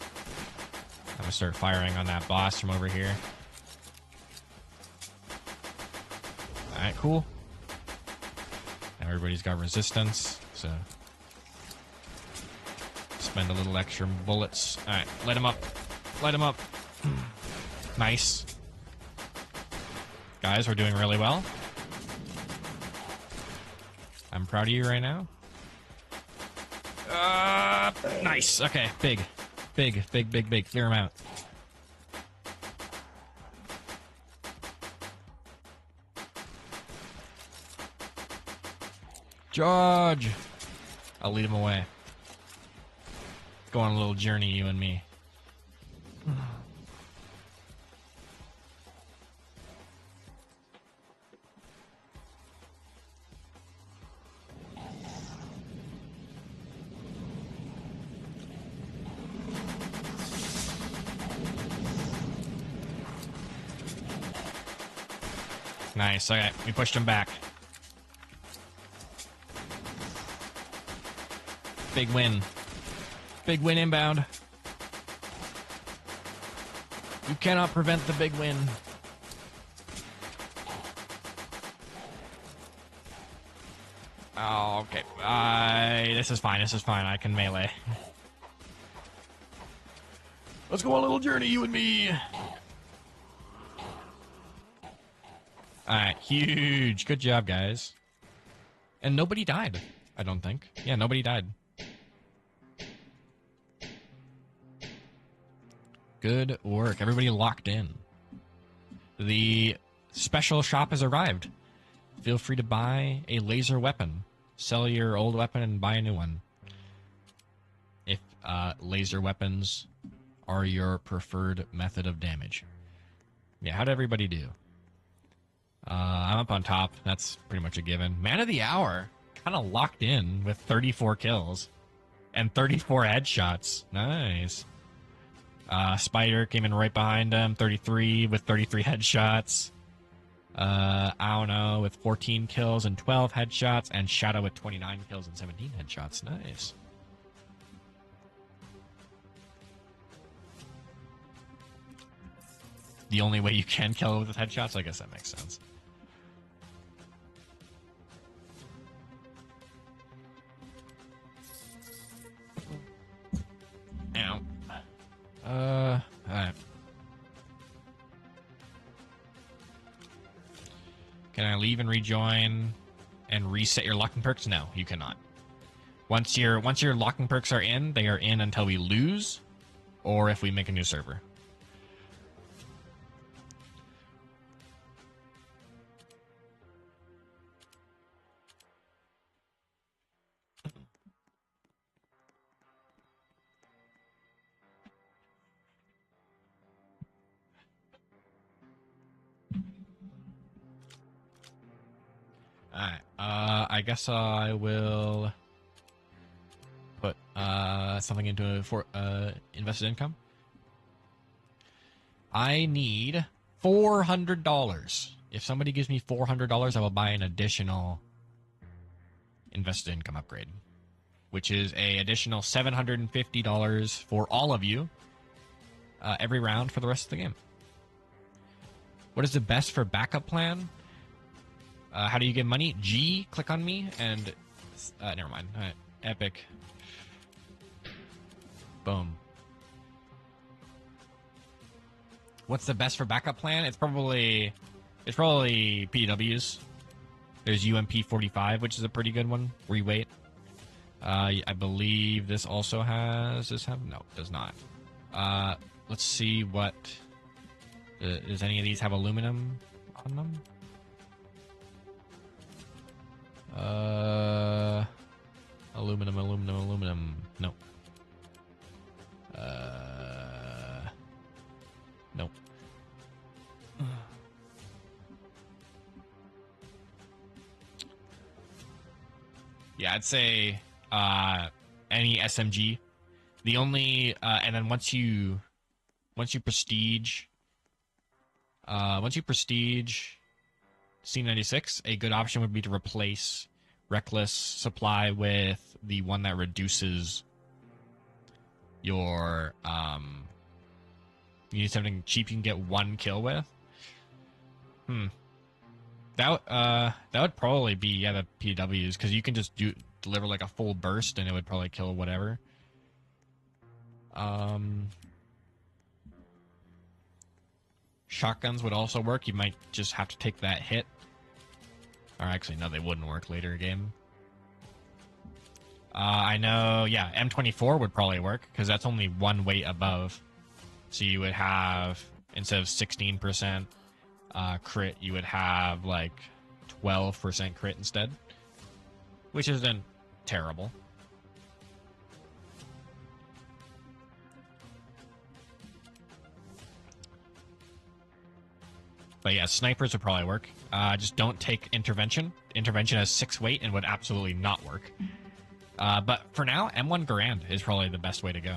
I'm gonna start firing on that boss from over here. Alright, cool. Now everybody's got resistance, so spend a little extra bullets. Alright, light him up. Light him up. Nice. Guys, we're doing really well. I'm proud of you right now. Nice. Okay, big. Clear him out. Charge! I'll lead him away. Go on a little journey, you and me. Nice. Okay, we pushed him back. Big win. Big win inbound. You cannot prevent the big win. Oh, okay. This is fine. This is fine. I can melee. Let's go on a little journey, you and me. Alright, huge. Good job, guys. And nobody died, I don't think. Yeah, nobody died. Good work. Everybody locked in. The special shop has arrived. Feel free to buy a laser weapon. Sell your old weapon and buy a new one. If laser weapons are your preferred method of damage. Yeah, how'd everybody do? I'm up on top. That's pretty much a given. Man of the hour. Kind of locked in with 34 kills. And 34 headshots. Nice. Spider came in right behind him. 33 with 33 headshots. Aono with 14 kills and 12 headshots. And Shadow with 29 kills and 17 headshots. Nice. The only way you can kill with headshots? I guess that makes sense. Ow. Alright. Can I leave and rejoin and reset your locking perks? No, you cannot. Once your locking perks are in, they are in until we lose, or if we make a new server. Alright, I guess I will put something into for invested income. I need $400. If somebody gives me $400, I will buy an additional invested income upgrade, which is a additional $750 for all of you every round for the rest of the game. What is the best for backup plan? How do you get money? G, click on me, and never mind. All right, epic. Boom. What's the best for backup plan? It's probably PWs. There's UMP 45, which is a pretty good one. Reweight. I believe this also has. Does have? No, it does not. Let's see what. Does any of these have aluminum on them? Aluminum, aluminum, aluminum. No. Nope. Yeah, I'd say any SMG. The only and then once you prestige C96, a good option would be to replace Reckless Supply with the one that reduces your you need something cheap you can get one kill with. That would probably be the PWs, because you can just deliver like a full burst and it would probably kill whatever. Shotguns would also work. You might just have to take that hit. Or actually, no, they wouldn't work later in game. I know, yeah, M24 would probably work, because that's only one weight above. So you would have, instead of 16% crit, you would have like 12% crit instead, which isn't terrible. But yeah, snipers would probably work. Just don't take intervention. Intervention has 6 weight and would absolutely not work. But for now, M1 Garand is probably the best way to go.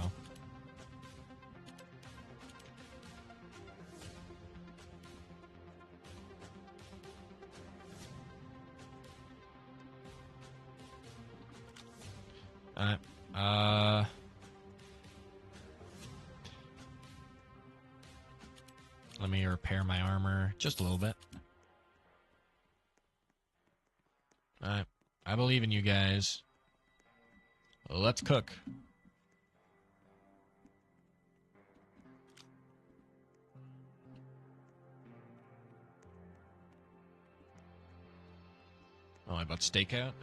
Let me repair my armor just a little bit. Alright, I believe in you guys. Let's cook. Oh, I bought stakeout?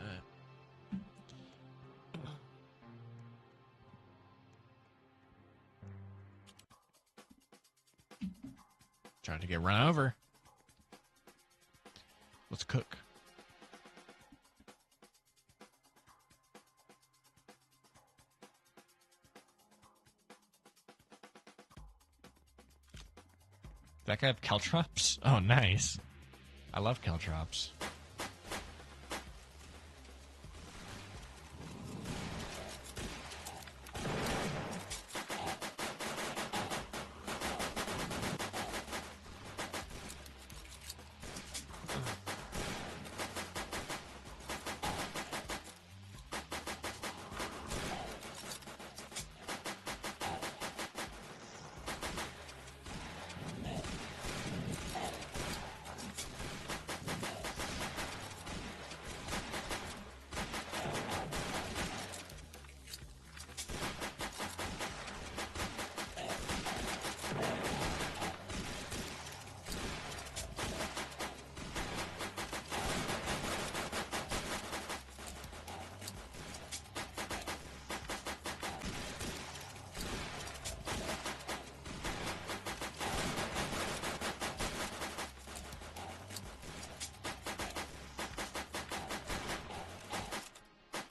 Trying to get run over. Let's cook. That guy have caltrops? Oh, nice. I love caltrops.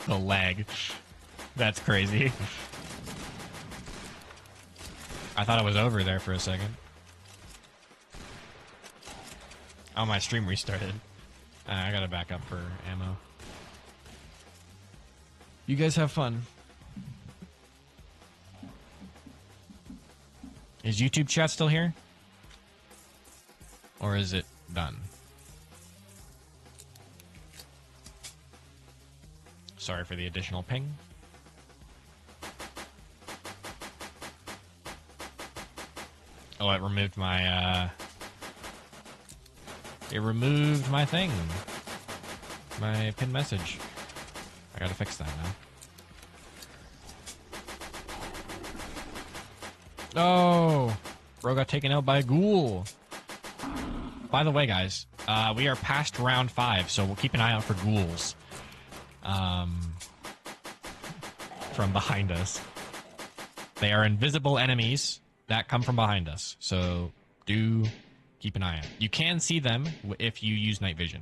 The lag. That's crazy. I thought it was over there for a second. Oh, my stream restarted. I gotta back up for ammo. You guys have fun. Is YouTube chat still here? Or is it done? Sorry for the additional ping. Oh, it removed my, it removed my thing. My pinned message. I gotta fix that now. Oh! Bro got taken out by a ghoul. By the way, guys, we are past round 5, so we'll keep an eye out for ghouls. From behind us. They are invisible enemies that come from behind us, so do keep an eye out. You can see them if you use night vision.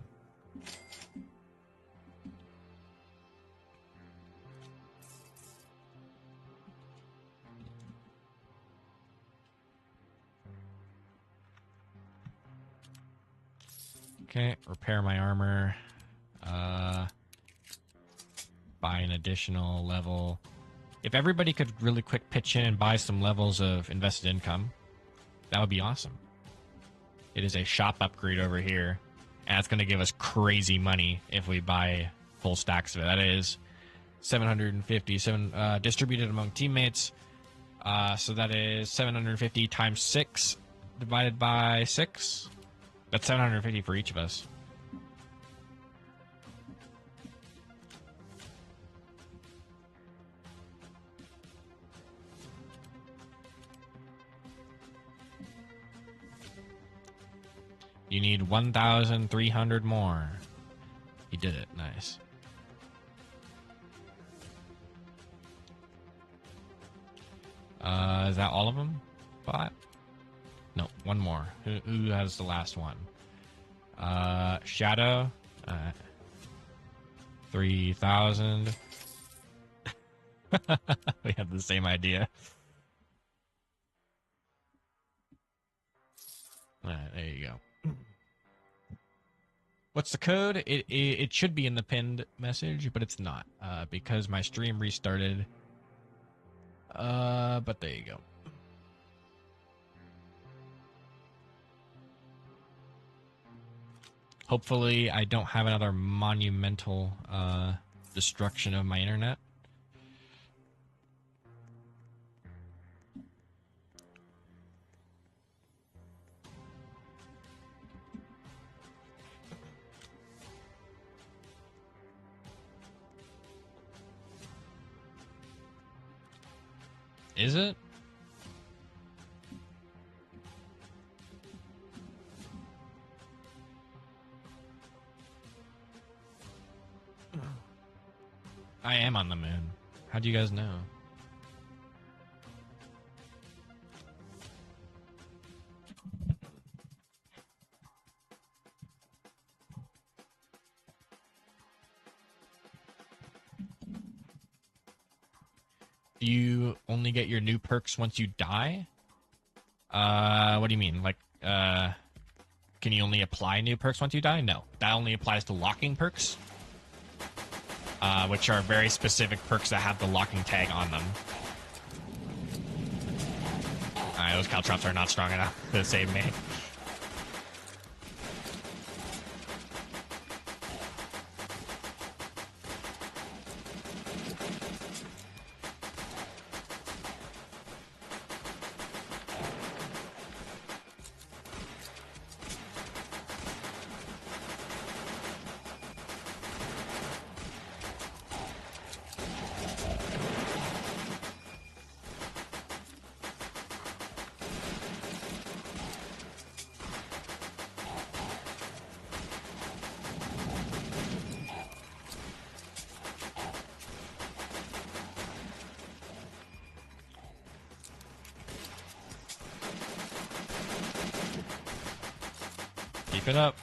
Okay, repair my armor. Buy an additional level. If everybody could really quick pitch in and buy some levels of invested income, that would be awesome. It is a shop upgrade over here, and it's going to give us crazy money if we buy full stacks of it. That is 757 distributed among teammates. So that is 750 times 6 divided by 6. That's 750 for each of us. You need 1,300 more. He did it. Nice. Is that all of them? 5? No, one more. Who has the last one? Shadow. 3,000. We have the same idea. There you go. What's the code? It should be in the pinned message, but it's not because my stream restarted. But there you go. Hopefully, I don't have another monumental destruction of my internet. Is it? I am on the moon. How do you guys know? Do you only get your new perks once you die? What do you mean? Like, can you only apply new perks once you die? No. That only applies to locking perks, which are very specific perks that have the locking tag on them. Alright, those caltrops are not strong enough to save me. Keep it up.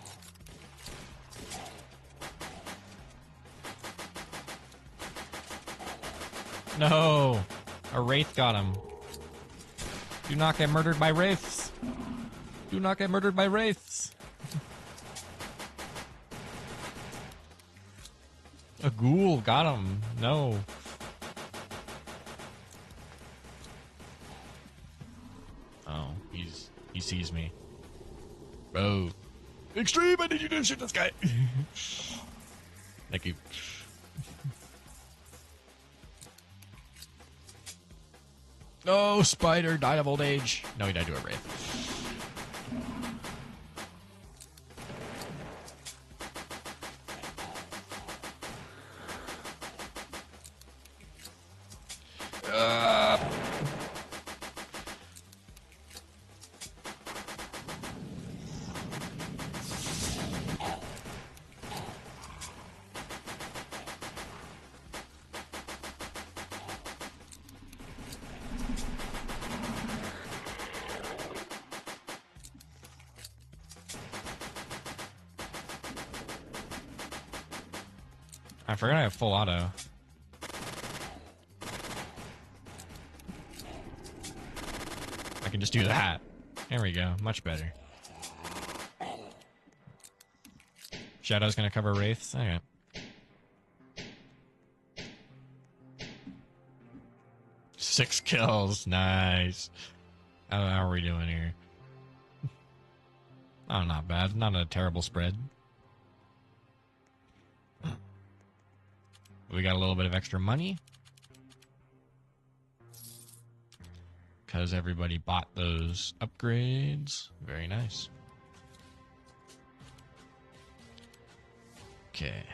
No! A wraith got him. Do not get murdered by wraiths. Do not get murdered by wraiths. A ghoul got him. No. Oh, he sees me. Bro. Extreme, I need you to shoot this guy. Thank you. No, Spider died of old age. No, he died to a wraith. I forgot I have full auto. I can just do that. There we go. Much better. Shadow's gonna cover Wraiths? Okay. Six kills. Nice. How are we doing here? Oh, not bad. Not a terrible spread. We got a little bit of extra money. Because everybody bought those upgrades. Very nice. Okay.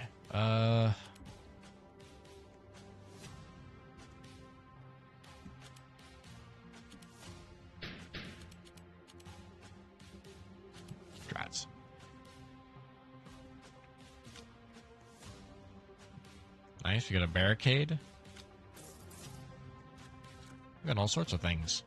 Drats. Nice. We got a barricade. We got all sorts of things.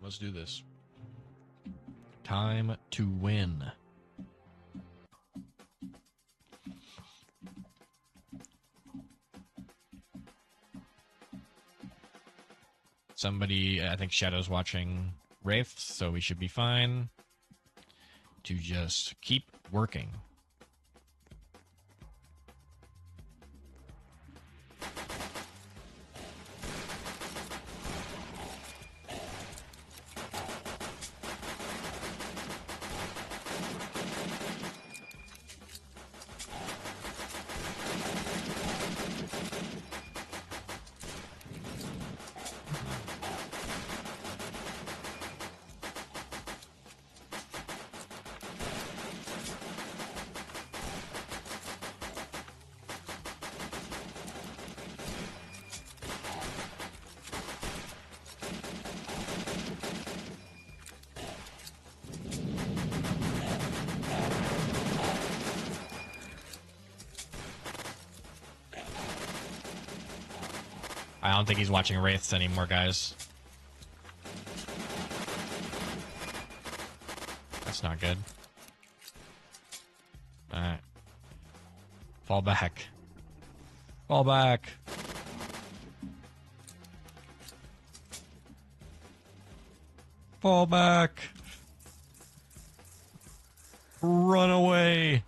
Let's do this. Time to win. Somebody, I think Shadow's watching Wraiths, so we should be fine to just keep working. I don't think he's watching Wraiths anymore, guys. That's not good. Alright. Fall back. Fall back. Fall back. Run away.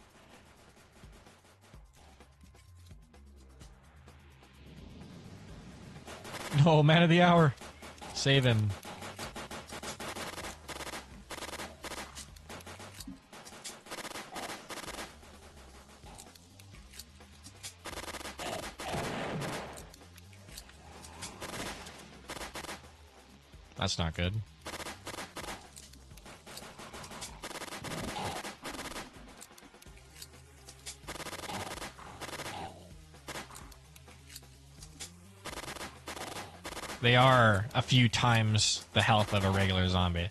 No, man of the hour. Save him. That's not good. They are a few times the health of a regular zombie.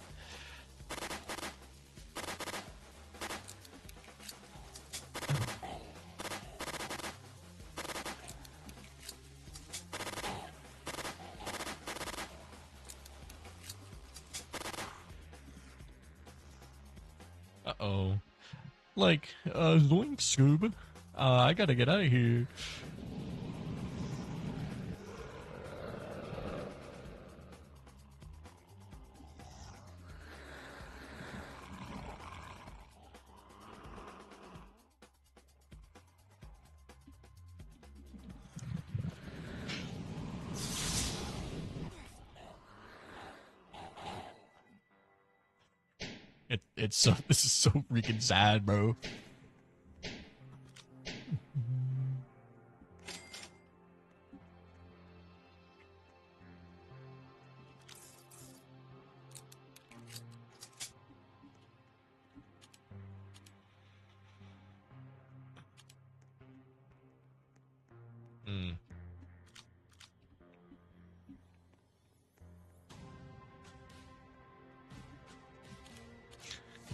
Uh-oh. Like, zoink, Scoob. I gotta get out of here. It's so, this is so freaking sad, bro.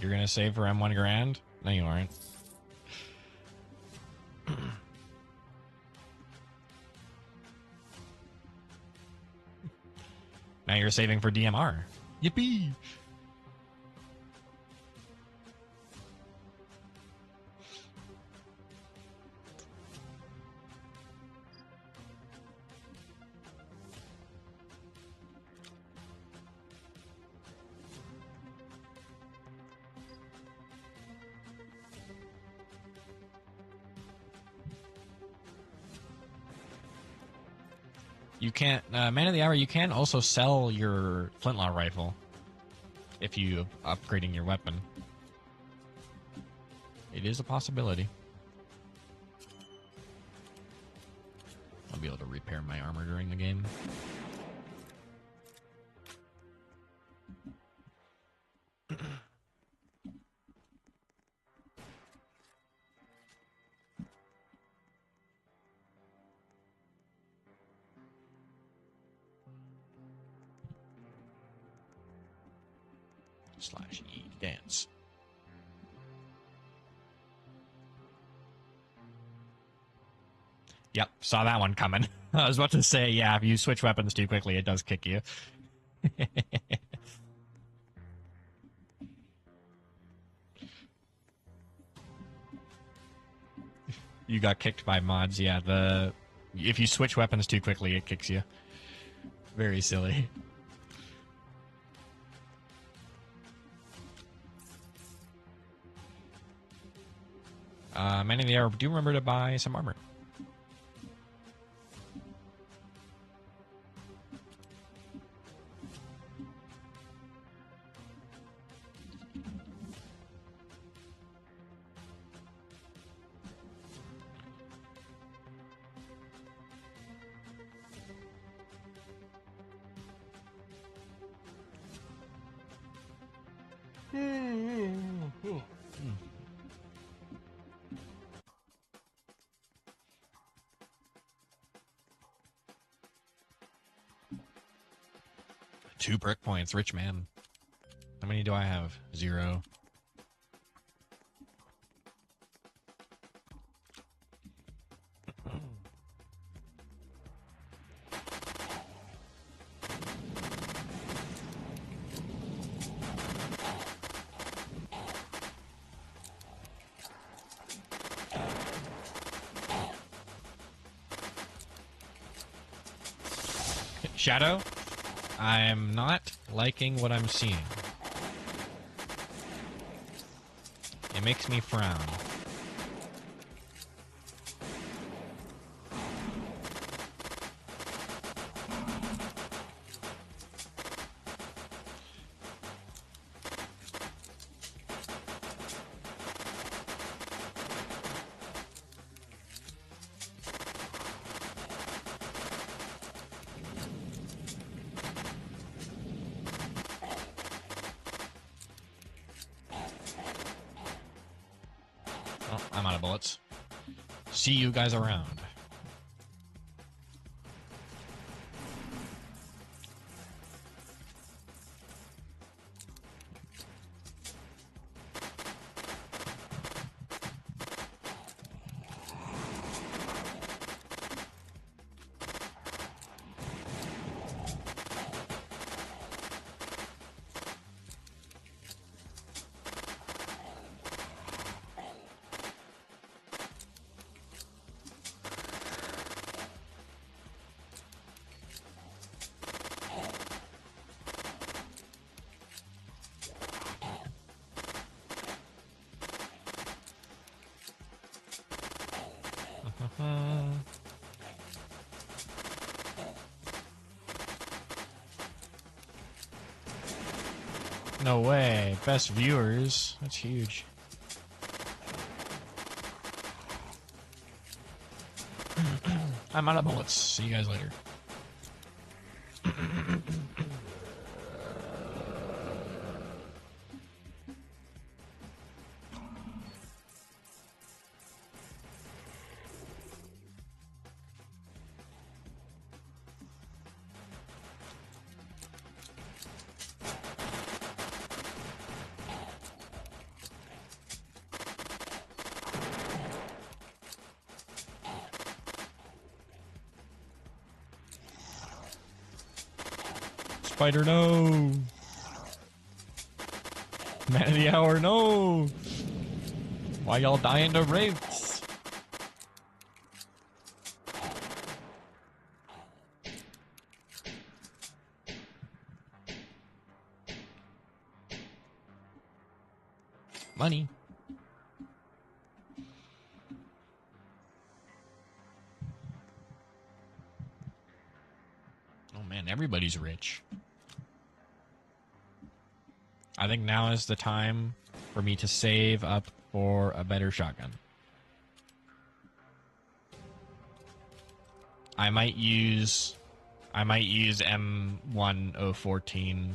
You're gonna save for M1 Grand? No, you aren't. Now you're saving for DMR. Yippee! You can't, Man of the Hour, you can also sell your flintlock rifle if you upgrading your weapon. It is a possibility. I'll be able to repair my armor during the game. /E dance. Yep, saw that one coming. I was about to say, yeah, if you switch weapons too quickly, it does kick you. You got kicked by mods, yeah. If you switch weapons too quickly, it kicks you. Very silly. Man of the Hour, do remember to buy some armor. Two brick points, rich man. How many do I have? 0. Shadow? I'm not liking what I'm seeing. It makes me frown. Oh, I'm out of bullets. See you guys around. No way. Best viewers. That's huge. I'm out of bullets. See you guys later. Fighter, no! Man of the hour, no! Why y'all dying to wraiths? Money. Oh man, everybody's rich. I think now is the time for me to save up for a better shotgun. I might use M1014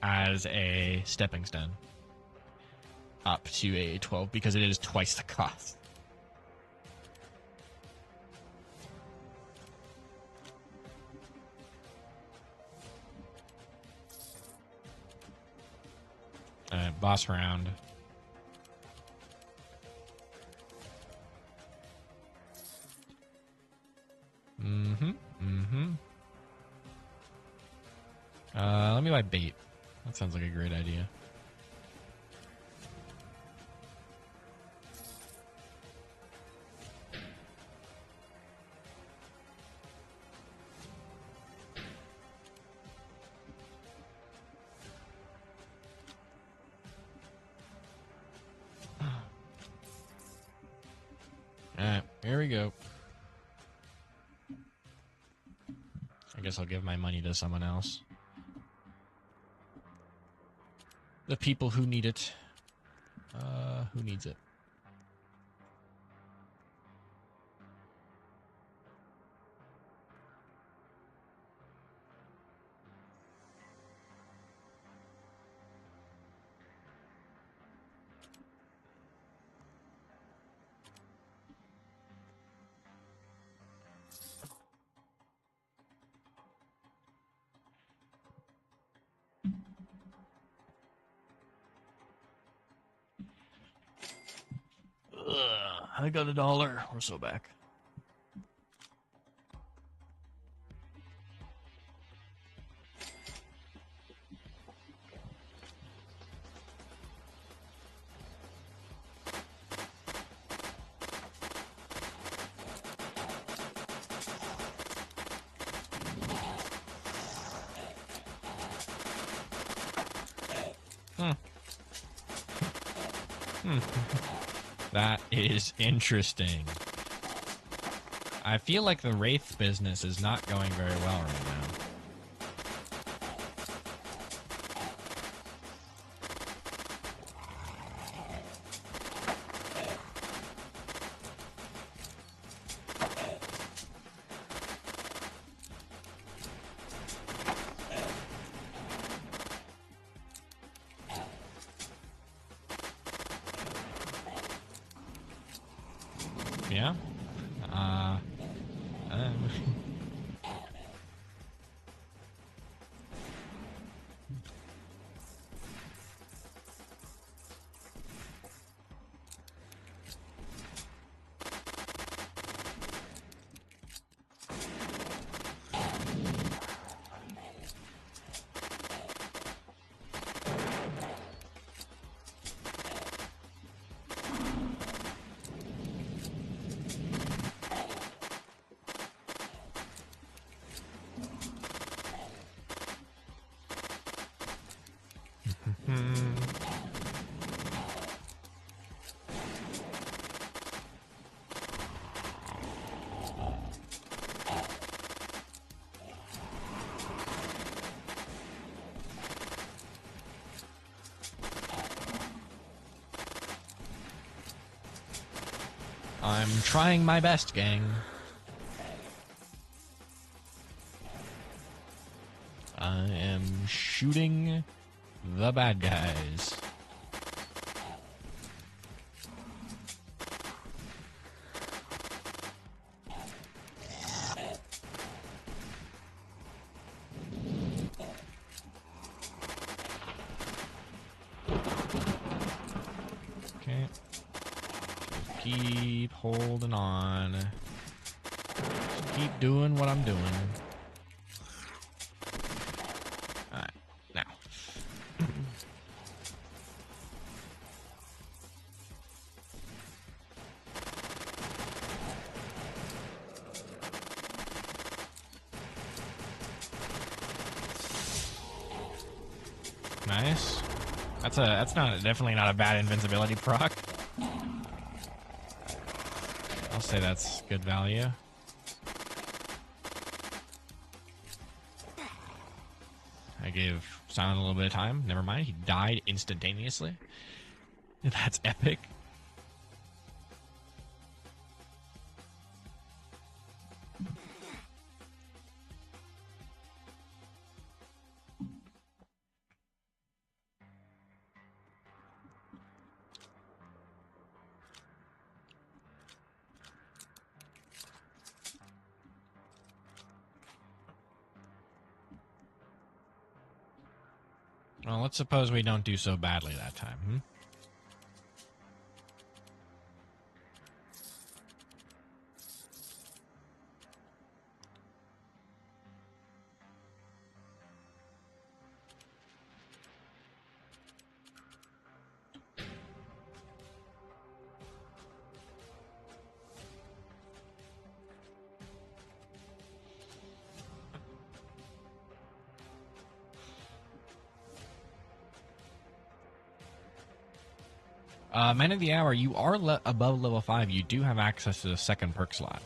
as a stepping stone up to a 12 because it is twice the cost. Boss round. Let me buy bait. That sounds like a great idea. Alright, here we go. I guess I'll give my money to someone else. The people who need it. Who needs it? I got $1 or so back. That is interesting. I feel like the Wraith business is not going very well right now. Yeah? I'm trying my best, gang. I am shooting the bad guys. Okay. Keep holding on. Just keep doing what I'm doing. Nice. That's not definitely not a bad invincibility proc. I'll say that's good value. I gave Silent a little bit of time. Never mind. He died instantaneously. That's epic. Well, let's suppose we don't do so badly that time, hmm? Man of the Hour, you are above level 5. You do have access to the second perk slot.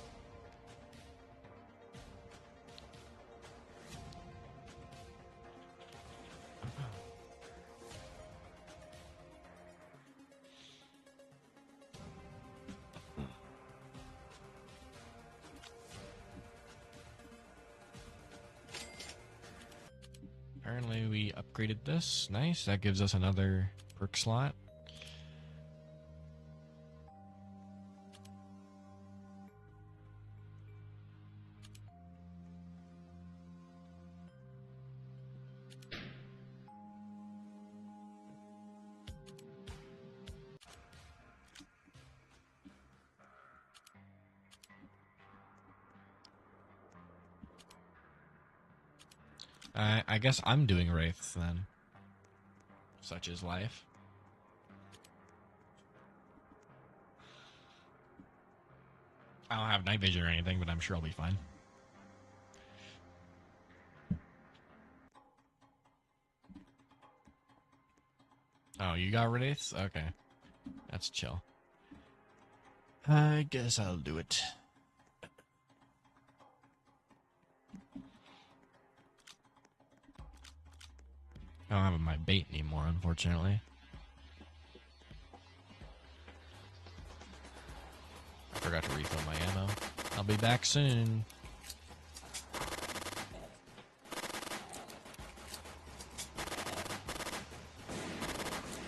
Apparently we upgraded this. Nice. That gives us another perk slot. I guess I'm doing Wraiths then. Such is life. I don't have night vision or anything, but I'm sure I'll be fine. Oh, you got Wraiths? Okay. That's chill. I guess I'll do it. I don't have my bait anymore, unfortunately. I forgot to refill my ammo. I'll be back soon.